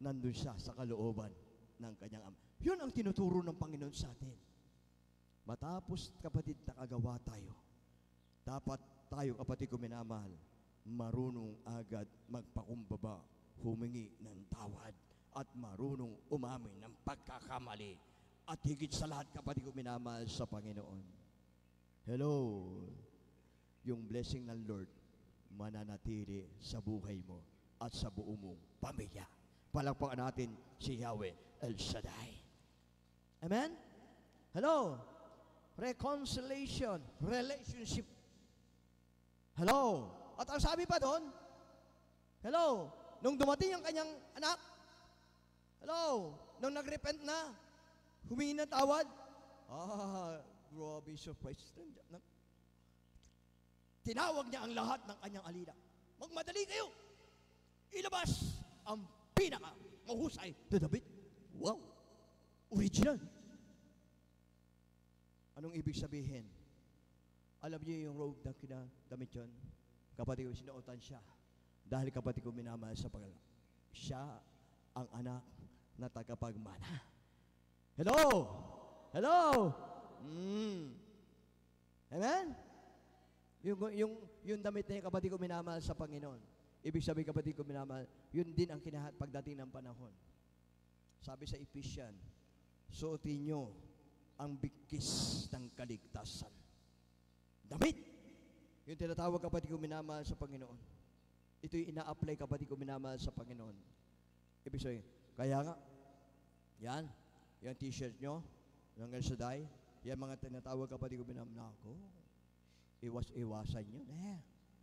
nandun siya sa kalooban ng kanyang ama. Yun ang tinuturo ng Panginoon sa atin. Matapos, kapatid, nakagawa tayo, dapat tayo, kapatid ko minamahal, marunong agad magpakumbaba, humingi ng tawad, at marunong umamin ng pagkakamali. At higit sa lahat, kapatid ko minamahal sa Panginoon, yung blessing ng Lord mananatili sa buhay mo at sa buong mong pamilya. Palakpakan natin si Yahweh El Shaddai. Amen? Reconciliation, relationship. At ang sabi pa doon, nung dumating ang kanyang anak, nung nagrepent na, humingi ng tawad, grabe surprise. Tinawag niya ang lahat ng kanyang alila. Magmadali kayo! Ilabas ang pinaka-mahusay na damit. Wow! Original! Anong ibig sabihin? Alam niyo yung robe na kinadamit yun? Kapatid ko, sinuotan siya. Dahil, kapatid ko, minamahal sa pagkala. Siya ang anak na tagapagmana. Amen? Yung damit na yung, kapatid ko, minamahal sa Panginoon. Ibig sabihin, kapatid ko, minamahal, yun din ang kinahat pagdating ng panahon. Sabi sa Ephesians, suotin nyo ang bigkis ng kaligtasan. Damit! Yung tinatawag, kapatid ko, minamahal sa Panginoon. Ito'y ina-apply, kapatid ko, minamahal sa Panginoon. Ibig sabihin, kaya nga, yung t-shirt nyo, yung El Shaddai, yan mga tinatawag, kapatid ko, minamahal ko. Iwasan nyo,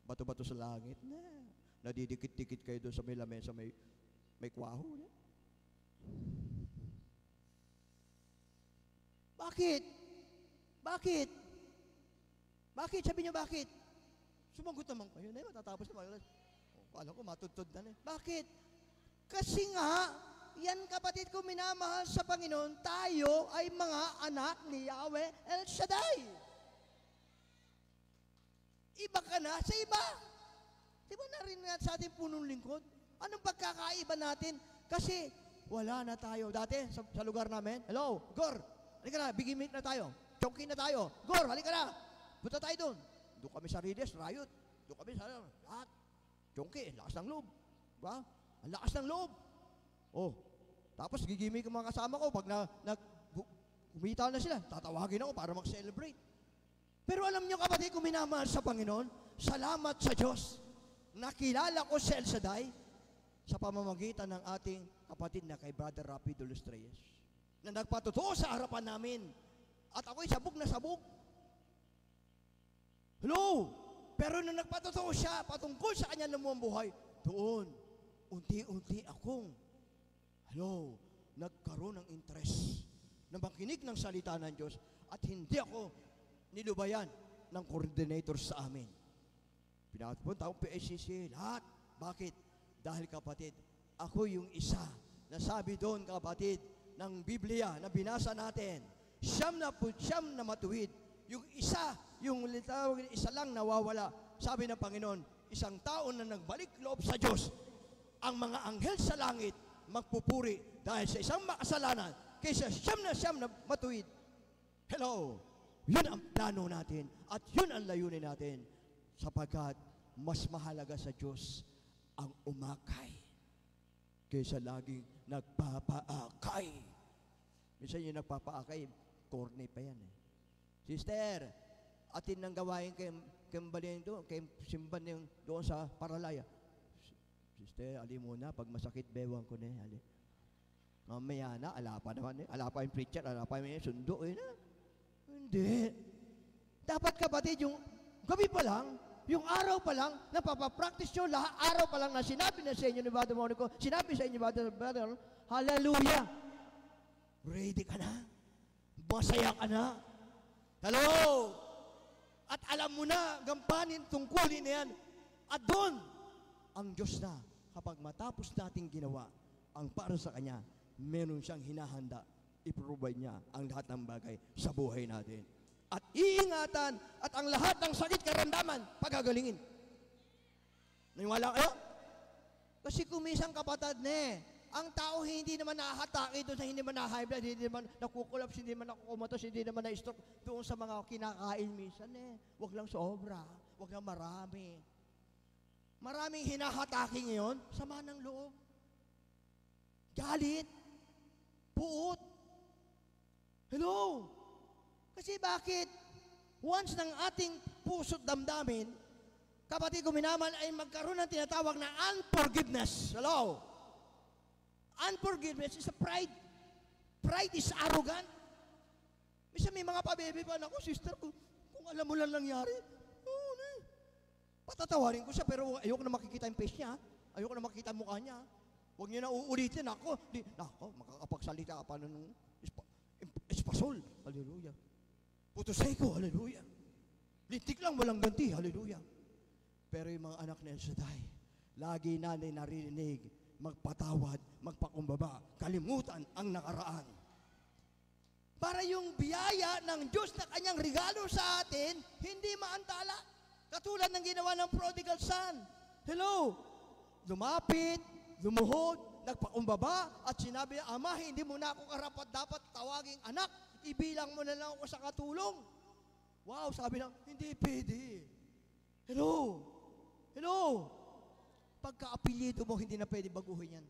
bato-bato sa langit, nadidikit-dikit kayo doon sa may lamesa, may kwaho. Bakit? Sabi niyo, bakit? Sumagot naman kayo, matatapos naman. Kala ko, matutod na. Bakit? Kasi nga, yan, kapatid ko, minamahal sa Panginoon, tayo ay mga anak ni Yahweh El Shaddai. Iba ka na sa iba. Di ba narin nga sa ating punong lingkod? Anong pagkakaiba natin? Kasi wala na tayo. Dati, sa lugar namin, Gor, halika na, bigay meet na tayo. Chonky na tayo. Gor, halika na. Punta tayo doon. Doon kami sa Rides, Riot. Doon kami sa lahat. Chonky, lakas ng loob. Diba? Ang lakas ng loob. Tapos gigimik ang mga kasama ko. Pag kumita na sila, tatawagin ako para mag-celebrate. Pero alam nyo, kapatid, kung minamahal sa Panginoon, salamat sa Diyos. Nakilala ko si El Shaddai sa pamamagitan ng ating kapatid na kay Brother Rapido Los Reyes, na nagpatotoo sa harapan namin. At ako'y sabog na sabog. Pero nung nagpatotoo siya patungkol sa kanyang lumuang buhay, doon, unti-unti akong, nagkaroon ng interest na makinig ng salita ng Diyos at hindi ako nilubayan ng coordinator sa amin. Pinapunta akong PSCC, lahat. Bakit? Dahil kapatid, ako yung isa na sabi doon kapatid ng Biblia na binasa natin, siyam na matuwid. Yung isa lang nawawala. Sabi ng Panginoon, isang tao na nagbalik loob sa Diyos, ang mga anghel sa langit magpupuri dahil sa isang makasalanan kaysa siyam na matuwid. Hello! Yun ang plano natin at yun ang layunin natin sapagkat mas mahalaga sa Diyos ang umakay kaysa laging nagpapaakay. Minsan yung nagpapaakay, corny pa yan eh. Sister, atin ng gawain kay simban doon sa Paralaya. Sister, ali muna, pag masakit, bewang ko na eh. Ali. Mamaya na, ala pa naman eh. Ala pa yung preacher, ala pa yung sundo eh na. Hindi. Dapat kapatid, yung gabi pa lang, yung araw pa lang, napapapractice nyo, araw pa lang na sinabi na sa inyo ni Brother Monico, sinabi sa inyo, Brother, hallelujah! Ready ka na? Masaya ka na? Hello! At alam mo na, gampanin, tungkulin na yan. At doon, ang Diyos na, kapag matapos nating ginawa, ang para sa Kanya, meron siyang hinahanda, i-provide niya ang lahat ng bagay sa buhay natin. At iingatan at ang lahat ng sakit karamdaman, pagagalingin. Naniwala kayo? Kasi kumisang kapatid na ang tao hindi naman nahatake doon sa hindi naman na-high blood, hindi naman nakukulaps, hindi naman nakukumatos, hindi naman na-stroke doon sa mga kinakain minsan Huwag lang sobra, huwag lang marami. Maraming hinahatake ngayon, sama ng loob. Galit, puot. Hello? Kasi bakit? Once ng ating puso't damdamin, kapatid ko minaman, ay magkaroon ng tinatawag na unforgiveness. Hello? Unforgiveness is a pride. Pride is arrogant. Minsan may mga pabebe pa, ako, sister, kung alam mo lang nangyari, patatawarin ko siya, pero ayoko na makikita yung face niya. Ayoko na makikita yung mukha niya. Huwag niyo na uulitin ako. Makakapagsalita pa nung espasol. Hallelujah. Putoseko. Hallelujah. Lintik lang, walang ganti. Hallelujah. Pero yung mga anak na El Shaddai, lagi natin narinig, magpatawad, magpakumbaba, kalimutan ang nakaraan. Para yung biyaya ng Diyos na kanyang regalo sa atin, hindi maantala. Katulad ng ginawa ng prodigal son. Hello? Lumapit, lumuhod, nagpakumbaba, at sinabi, Ama, hindi mo na ako karapat dapat tawaging anak, ibilang mo na lang ako sa katulong. Wow, sabi lang, hindi pwede. Hello? Hello? Pagka-apelyido mo, hindi na pwede baguhin yan.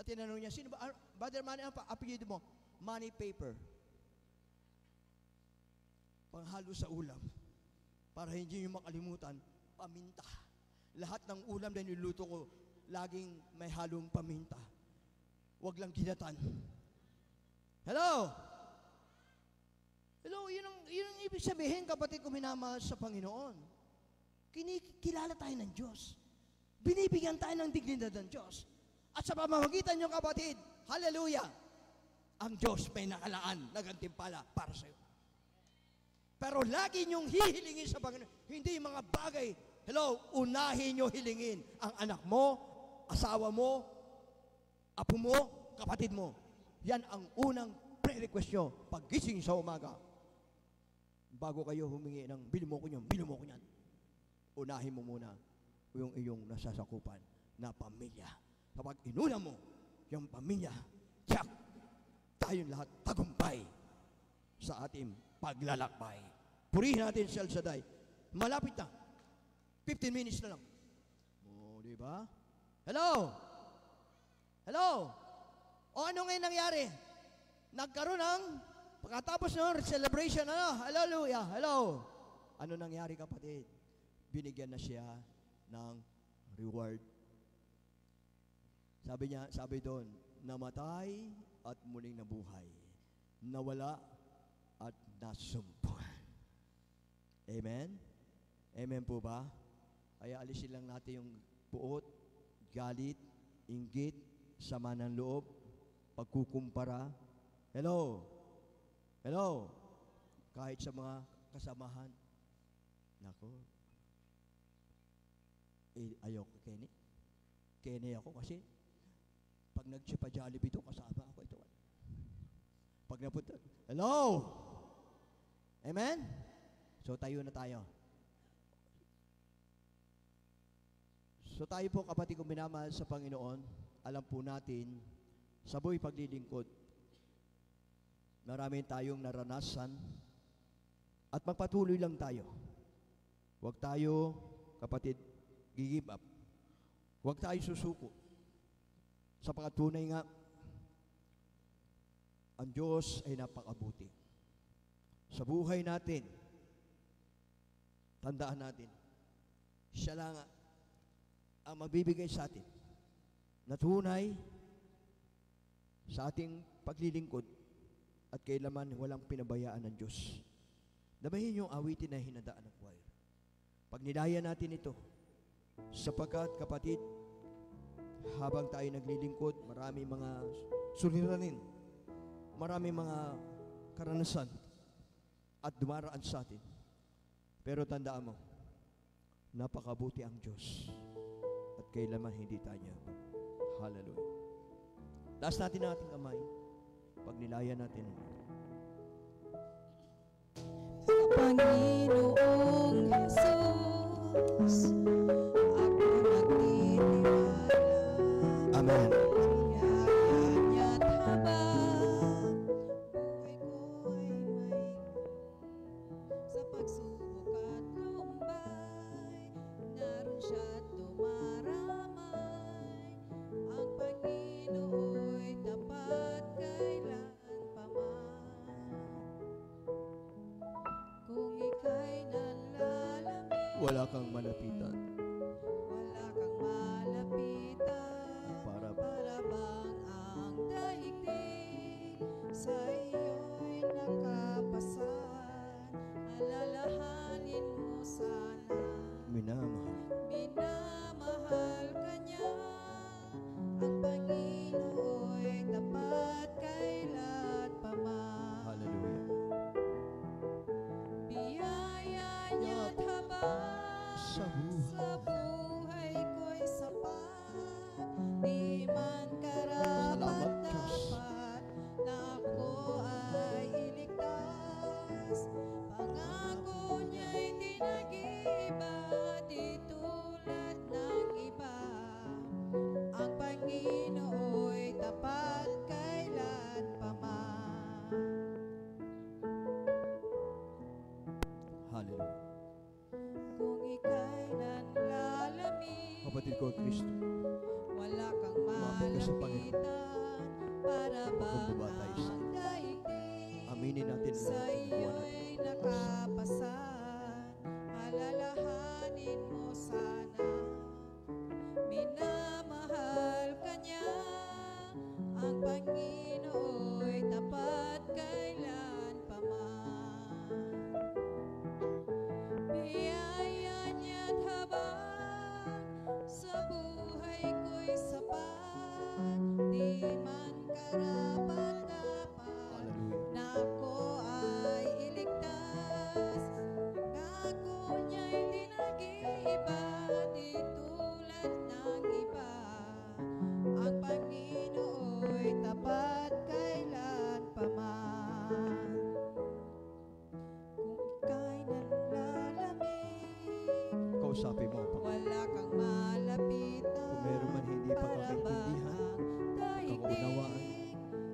At tinanong niya, sino ba, Brother Manny, ang apelyido mo? Money paper. Panghalo sa ulam. Para hindi nyo makalimutan, paminta. Lahat ng ulam na niluto ko, laging may halong paminta. Huwag lang ginatan. Hello? Hello, yun ang ibig sabihin, kapatid ko minamahal sa Panginoon. Kinikilala tayo ng Diyos. Binibigyan tayo ng dignidad ng Diyos. At sa pamamagitan nyo, kapatid, hallelujah, ang Diyos may nakalaan na gantimpala para sa iyo. Pero lagi nyong hihilingin sa Panginoon, hindi mga bagay. Hello, unahin nyo hilingin ang anak mo, asawa mo, apo mo, kapatid mo. Yan ang unang pre-request nyo paggising sa umaga. Bago kayo humingi ng bili mo ko niyan. Unahin mo muna yung iyong nasasakupan na pamilya. Kapag inuna mo yung pamilya, tiyak, tayong lahat tagumpay sa ating paglalakbay. Purihin natin si El Shaddai. Malapit na. 15 minutes na lang. O, di ba? Hello? Hello? O ano ngayon nangyari? Nagkaroon ng, pagkatapos ng celebration, hallelujah, hello? Ano nangyari, kapatid? Binigyan na siya ng reward. Sabi doon, namatay at muling nabuhay. Nawala at nasumpuan. Amen? Amen po ba? Kaya alisin lang natin yung puot, galit, inggit, sama ng loob, pagkukumpara. Hello? Hello? Kahit sa mga kasamahan. Nako. Ayoko, Kenny. Kenny ako kasi pag nagsipa Jollibee ito, kasama ako ito. Pag napunta, hello? Amen? So tayo na tayo. So tayo po kapatid kong minamahal sa Panginoon, alam po natin, sa buhay paglilingkod, marami tayong naranasan at magpatuloy lang tayo. Huwag tayo, kapatid, give up. Huwag tayo susuko. Sapagkat tunay nga, ang Diyos ay napakabuti. Sa buhay natin, tandaan natin, siya lang ang magbibigay sa atin na tunay sa ating paglilingkod at kailaman walang pinabayaan ng Diyos. Damahin yung awitin na hinadaan ng choir. Pag nilaya natin ito, sapagkat kapatid, habang tayo naglilingkod, marami mga suliranin, marami mga karanasan at dumaraan sa atin. Pero tandaan mo, napakabuti ang Diyos at kailanman hindi tayo niya. Hallelujah. Taas natin ang ating kamay. Pag nilaya natin, Panginoong Jesus, ako nagtitiwala. Amen. Yayan niya't habang buhay ko ay may sa pagsubok at lumbay, naroon siya't dumaramay. Ang Panginoo'y tapat kailan paman. Kung ika'y nanlalamig, wala kang malapitan. wala kang malapitan. Para bang ang daigdig sa iyo'y nakapasan. Alalahanin mo sana, minamahal. minamahal ka niya. Ang Panginoo'y tapat kailan paman. Hallelujah. Biyaya niya't habang Sa buhay. sa buhay ko'y sapat. Di man karapat Salamat, Diyos. dapat na ako ay iligtas. Pangako niya'y di nag-iiba, di tulad ng iba. Ang Panginoo'y tapat kailan paman. Hallelujah. Kung ika'y nanlalamig, Kapatid ko, Kristo, wala kang Lumapit ka sa Panginoon. malapitan. Para bang Magkukuha tayo sa- ang daigdig aminin natin sa ang buwan iyo'y nakapasan. Alalahanin mo sana, minamahal ka niya. Ang Panginoo'y tapat kailan paman. Biyaya niya't habang sa buhay ko'y sapat. Di man karapat dapat Hallelujah. na ako ay iligtas. Pangako niya'y di nag-iiba, di tulad ng iba. Ang Panginoo'y tapat kailan paman. Kung ika'y nanlalamig, kausapin mo ang Panginoon. wala kang malapitan. Kung meron man hindi pagkakaintindihan, kaunawaan,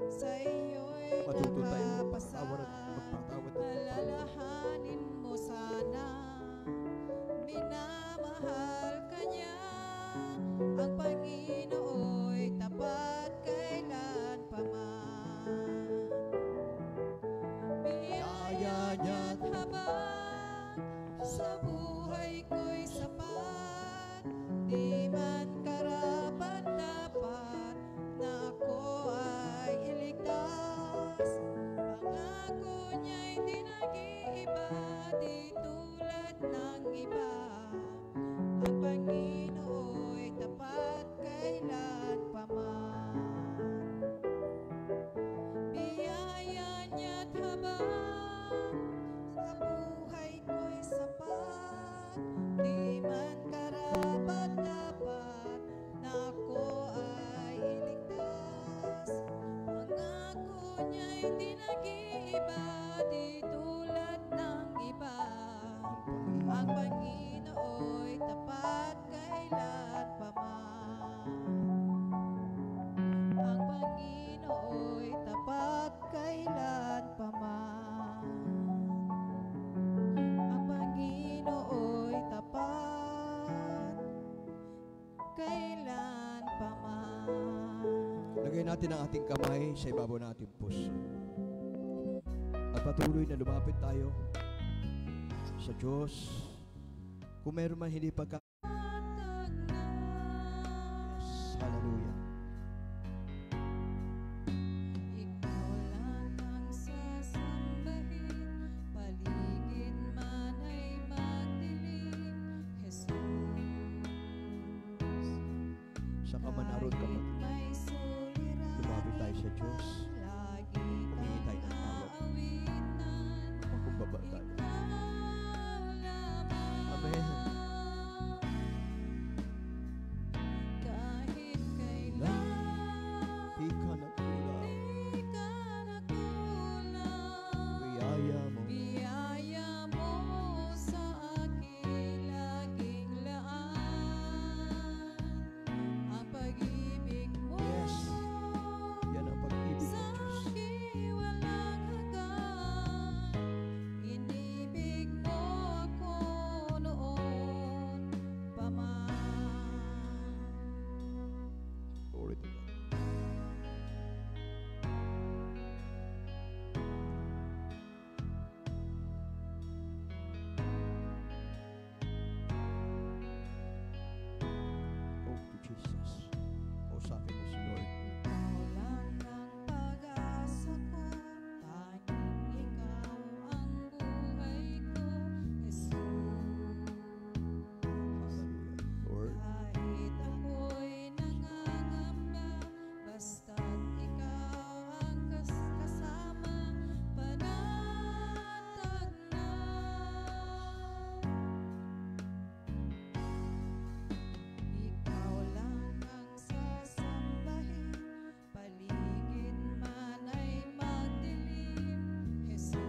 sa iyo'y matuto tayo nakapasan. magpatawad at Alalahanin mo sana, minamahal ka niya. Ang Panginoo'y tapat kailan paman. Biyaya niya't habang sa buhay ko'y sapat. Di man karapat dapat na ako ay iligtas. Pangako niya'y di nag-iiba, di tulad ng iba. Ang Panginoo'y tapat kailan paman. Ilagay natin ang ating kamay sa ibabaw ng ating puso. At patuloy na lumapit tayo sa Diyos. Kung meron man hindi pagka... Yes, hallelujah. Ikaw lang ang sasambahin, paligid man ay magdilim, Jesus. Sa kamanaron ka Kahit man, may suliranin, lumapit tayo sa Diyos. lagi Humingi tayo kang ng tawad. aawitan. Makumbaba tayo. Ikaw lamang. Amen. Kahit kailan Di ka nagkulang. di ka nakulang, Biyaya mo. biyaya mo sa akin laging laan. Ang pag-ibig mo Yes. Yan ang pag-ibig sa ng Diyos. akin walang hanggan. Inibig mo ako noon pa man. Glory to God. Oh, to Jesus. Kausapin mo si Lord. Ikaw lang ang pag-asa ko, tanging ikaw ang buhay ko, Jesus. Hallelujah. Lord, Kahit ako'y nangangamba, basta't ikaw ang kasama, panatag na. Ikaw lang ang sasambahin, paligid man ay magdilim, Jesus.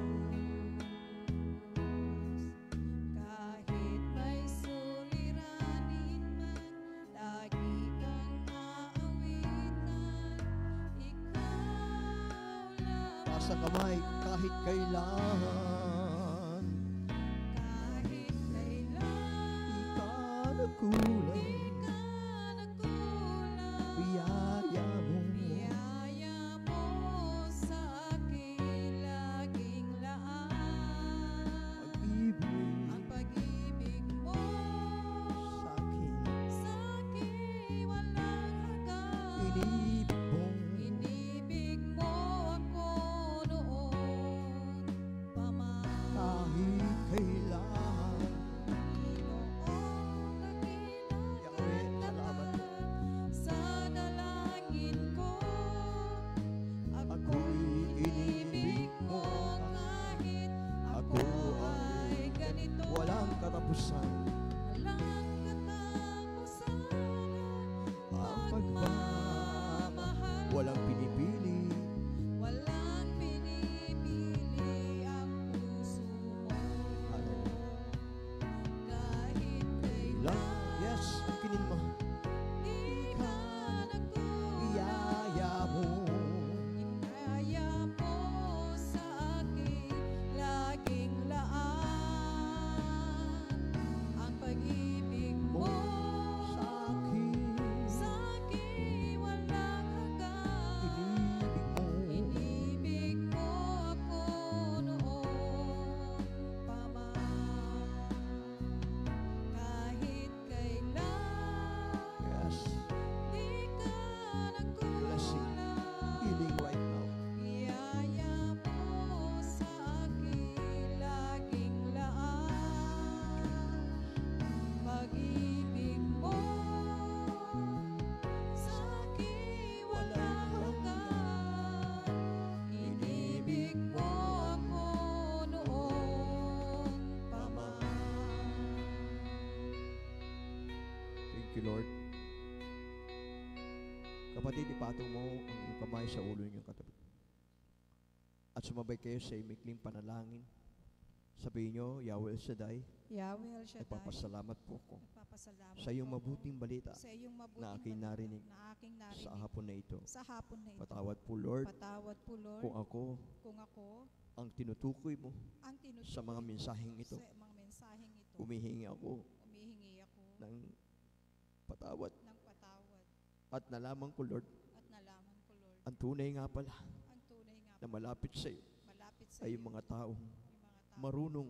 Kahit may suliranin man, lagi kang aawitan. Ikaw lamang. taas ang kamay kahit kailan. Kahit kailan Di ka nagkulang. di ka nakulang, Biyaya mo. biyaya mo sa akin laging laan. Pag-ibig Ang pag-ibig mo sa akin. sa akin walang hanggan. Inibig mo. Inibig mo ako noon pa man. Kahit kailan. Noong Yahweh, salamat po. sa dalangin ko, Ako'y inibig mo. kahit Ako ako ay ganito. Walang katapusan. Walang katapusan Ang pagmamahal. Walang pinipili. walang pinipili ang puso mo. Hallelujah. Kahit kailan Yes, kinin mo. di ka nagkulang, Biyaya mo. inaya mo sa akin laging laan. Ang pag-ibig mo Sa akin. sa akin walang hanggan. Inibig mo. Inibig mo ako noon pa man. Kahit kailan Yes. di ka Blessing. nagkulang, Healing right now. biyaya mo sa akin laging laan. Pag-ibig mo sa akin walang hanggan. Inibig mo ako noon pa man. Thank you, Lord. Kapatid, ipatong mo ang iyong kamay sa ulo niyong katabi. At sumabay kayo sa imikling panalangin. Sabihin niyo, Yahweh El Shaddai, Yahweh El Shaddai, nagpapasalamat po ko nagpapasalamat sa iyong po ako mabuting balita sa iyong mabuting na aking balita narinig na aking narinig sa hapon na ito. sa hapon na ito. Patawad po, Lord, Patawad po, Lord, kung ako kung ako ang tinutukoy mo ang tinutukoy sa mga mensaheng ito. sa mga mensaheng ito. Humihingi ako Humihingi ako ng patawad ng patawad at nalaman ko, Lord, at nalaman ko, Lord, Ang tunay nga pala Ang tunay nga na malapit sa iyo malapit sa ay iyo. yung mga taong Yung mga tao marunong marunong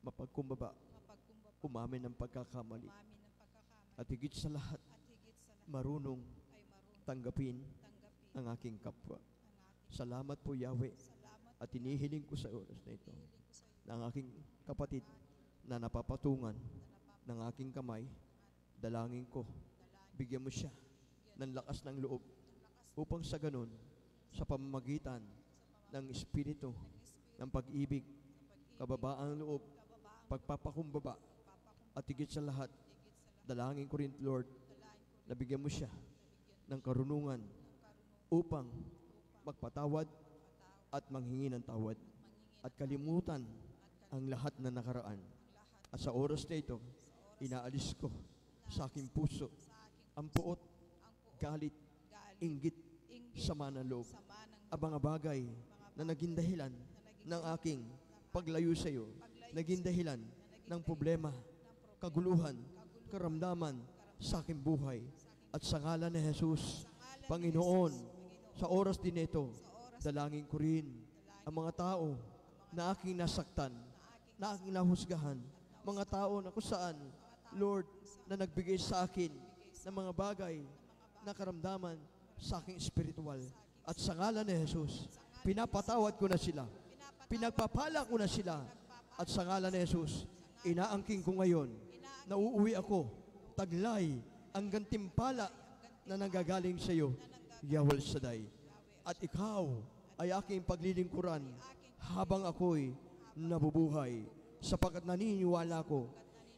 mapagkumbaba, mapagkumbaba, umamin ng pagkakamali, umamin ng pagkakamali, at higit sa lahat, at higit sa lahat marunong ay marunong tanggapin tanggapin ang aking kapwa. ang ating Salamat po, Yahweh, salamat at inihiling ko sa oras na ito hiling ko sa iyo na ang aking kapatid na napapatungan ng aking kamay, dalangin ko, bigyan mo siya ng lakas ng loob upang sa ganun, sa pamamagitan ng Espiritu, ng pag-ibig, kababaan ng loob, pagpapakumbaba, at higit sa lahat, dalangin ko rin, Lord, na bigyan mo siya ng karunungan upang magpatawad at manghingi ng tawad at kalimutan ang lahat na nakaraan. At sa oras na ito, inaalis ko sa aking puso ang puot, galit, inggit, sama ng loob, ang mga bagay na naging dahilan ng aking paglayo sa iyo, naging dahilan ng problema, kaguluhan, karamdaman sa aking buhay. At sa ngalan ni Jesus, Panginoon, sa oras din ito, dalangin ko rin ang mga tao na aking nasaktan, na aking nahusgahan, mga tao na kung saan, Lord, na nagbigay sa akin ng mga bagay na karamdaman sa aking spiritual. At sa ngalan ni Jesus, pinapatawad ko na sila, pinagpapala ko na sila. At sa ngalan ni Jesus, inaangking ko ngayon na uuwi ako, taglay ang gantimpala na nanggagaling sa iyo, Yahweh Shaddai. At ikaw ay aking paglilingkuran habang ako'y nabubuhay, sapagkat naniniwala ko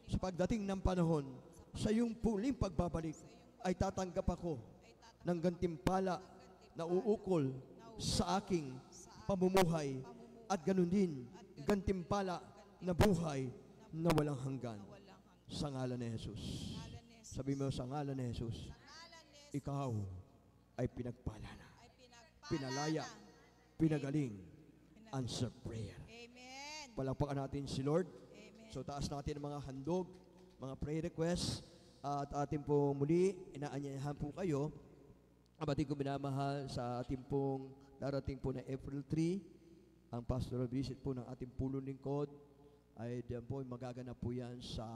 sa pagdating ng panahon, sa iyong puling pagbabalik, ay tatanggap ako ng gantimpala na uukol sa aking pamumuhay, at ganun din gantimpala na buhay na walang hanggan. Sa ngalan ni Jesus. Sabi mo, sa ngalan ni Jesus, ikaw ay pinagpala na, pinalaya, pinagaling, answer prayer. Amen. Palakpakan natin si Lord. Amen. So taas natin ang mga handog, mga prayer requests, at atin po muli, inaanyayahan po kayo, kapatid ko minamahal, sa ating pong darating po na April 3, ang pastoral visit po ng ating pulong lingkod, ay diyan po, magaganap po yan sa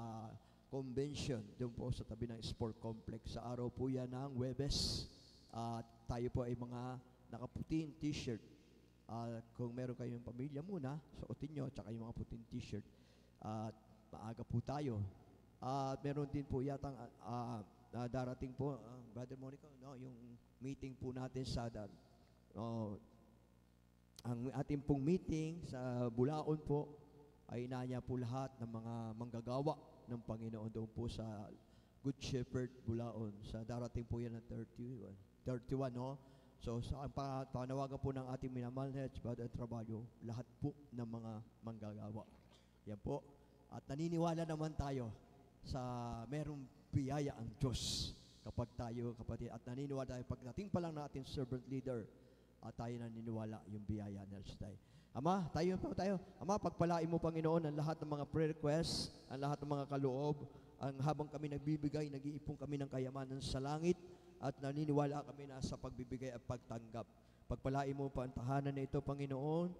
convention, doon po sa tabi ng sport complex. Sa araw po yan ng Webes, at tayo po ay mga nakaputing t-shirt. Kung meron kayong pamilya muna, suotin nyo, tsaka yung mga puting t-shirt. At maaga po tayo. At meron din po yatang darating po, Brother Monica, no, yung meeting po natin sa ang ating pong meeting sa Bulaon po, ay inanya po lahat ng mga manggagawa ng Panginoon doon po sa Good Shepherd, Bulaon. Sa darating po yan ng 31, no? So, sa panawagan po ng ating minamahal na Brother Trabajo, lahat po ng mga manggagawa. Yan po. At naniniwala naman tayo sa merong biyaya ang Diyos kapag tayo, kapatid. At naniniwala tayo, pagdating pa lang natin servant leader, at tayo naniniwala yung biyaya ng Diyos. Ama, tayo. Ama, pagpalain mo, Panginoon, ang lahat ng mga prayer requests, ang lahat ng mga kaloob, ang habang kami nagbibigay, nag-iipon kami ng kayamanan sa langit, at naniniwala kami na sa pagbibigay at pagtanggap. Pagpalain mo pa ang tahanan na ito, Panginoon,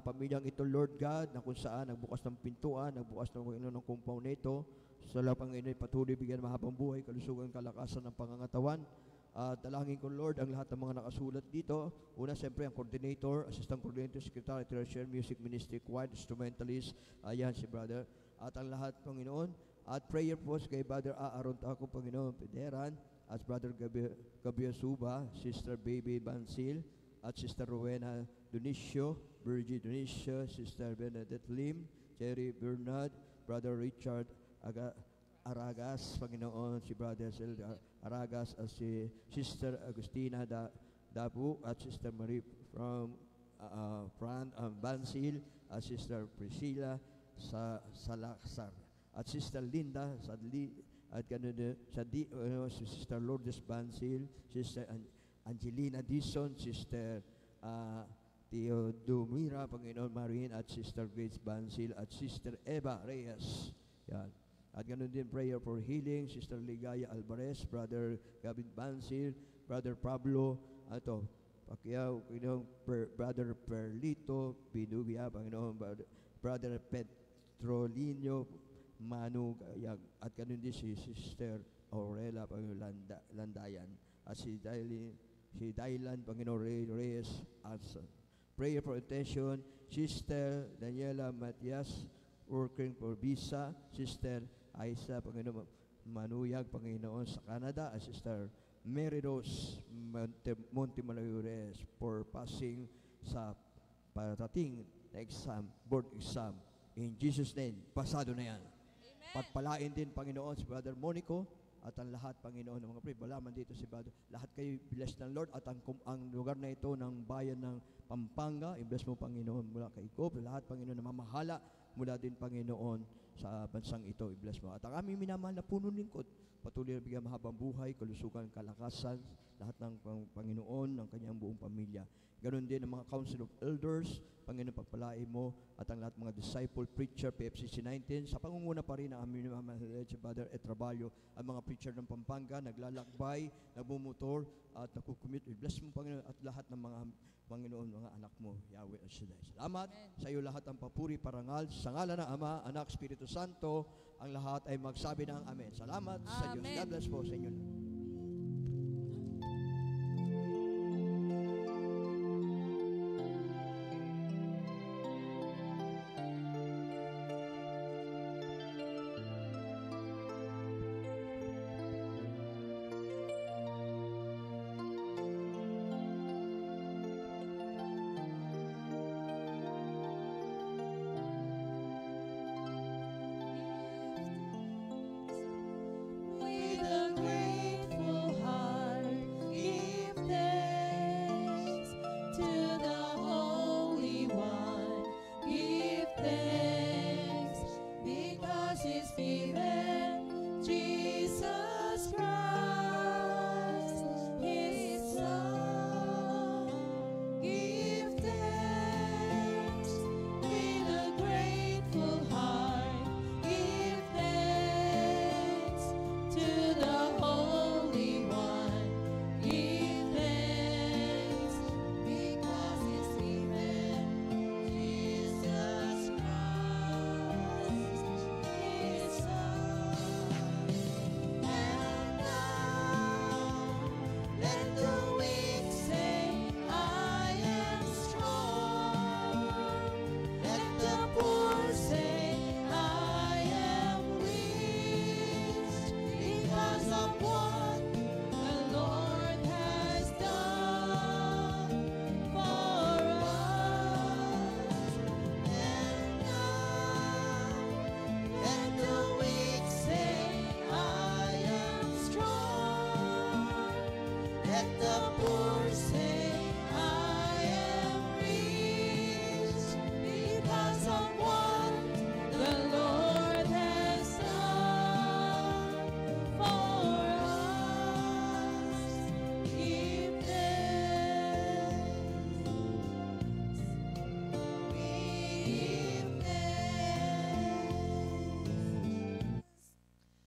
pamilyang ito, Lord God, na kung saan nagbukas ng pintuan, nagbukas ng Panginoon ng compound na ito, sa Panginoon, patuloy bigyan mahabang buhay, kalusugan, kalakasan ng pangangatawan. Dalangin ko, Lord, ang lahat ng mga nakasulat dito. Una, siyempre, ang coordinator, assistant coordinator, secretary, treasurer, music ministry, choir, instrumentalist, ayan si brother. At ang lahat, Panginoon. At prayer po kay Brother Aaron Taco, Panginoon, Pederan, at Brother Gabriel Suba, Sister Baby Bansil, at Sister Rowena Donicio, Virgie Donicio, Sister Bernadette Lim, Jerry Bernard, Brother Richard Aragas, Panginoon, si Brother Aragas, at si Sister Agustina Dabu, at Sister Marie from Bansil, at Sister Priscilla Salazar, at Sister Linda at gano'n si Sister Lourdes Bansil, Sister Angelina Dison, Sister Teodomira, Panginoon Marin, at Sister Grace Bansil, at Sister Eva Reyes. Yan. At gano'n din prayer for healing, Sister Ligaya Alvarez, Brother Gavin Bansil, Brother Pablo Pacquiao, Panginoon, Brother Perlito, Pinubia, Panginoon, Brother Petrolino, Manu, at ganun din si Sister Aurela, Panginoon, Landayan, at si Dailan, Panginoon, Reyes, Anson. Prayer for attention, Sister Daniela Matias, working for visa, Sister Aisa, Panginoon, Manuyag, Panginoon, sa Canada, at Sister Mary Rose Montemalures for passing sa parating na exam, board exam. In Jesus' name, pasado na yan. Pagpalain din, Panginoon, si Brother Monico at ang lahat, Panginoon, ng mga pray. Wala man dito si Brother. Lahat kayo bless ng Lord at ang lugar na ito ng bayan ng Pampanga, i-bless mo, Panginoon, mula kay Cope. Lahat, Panginoon, na mamahala mula din, Panginoon, sa bansang ito, i-bless mo. At ang aming minamahal na punong lingkod, patuloy na bigyan mahabang buhay, kalusugan, kalakasan, lahat ng Panginoon, ng kanyang buong pamilya. Ganon din ang mga Council of Elders, Panginoon, pagpalain mo, at ang lahat mga disciple, preacher, PFCC 19, sa pangunguna pa rin ang aming minamahal si Brother Etrabalyo, ang mga preacher ng Pampanga, naglalakbay, nagmumotor, at nakukumit. I-bless mo, Panginoon, at lahat ng mga Panginoon, mga anak mo, Yahweh at Shaddai. Salamat. Amen. Sa iyo lahat ang papuri, parangal, sa ngalan ng Ama, Anak, Espiritu Santo, ang lahat ay magsabi ng Amen. Salamat. Amen. Sa Diyos. God bless po sa inyo. Let the poor say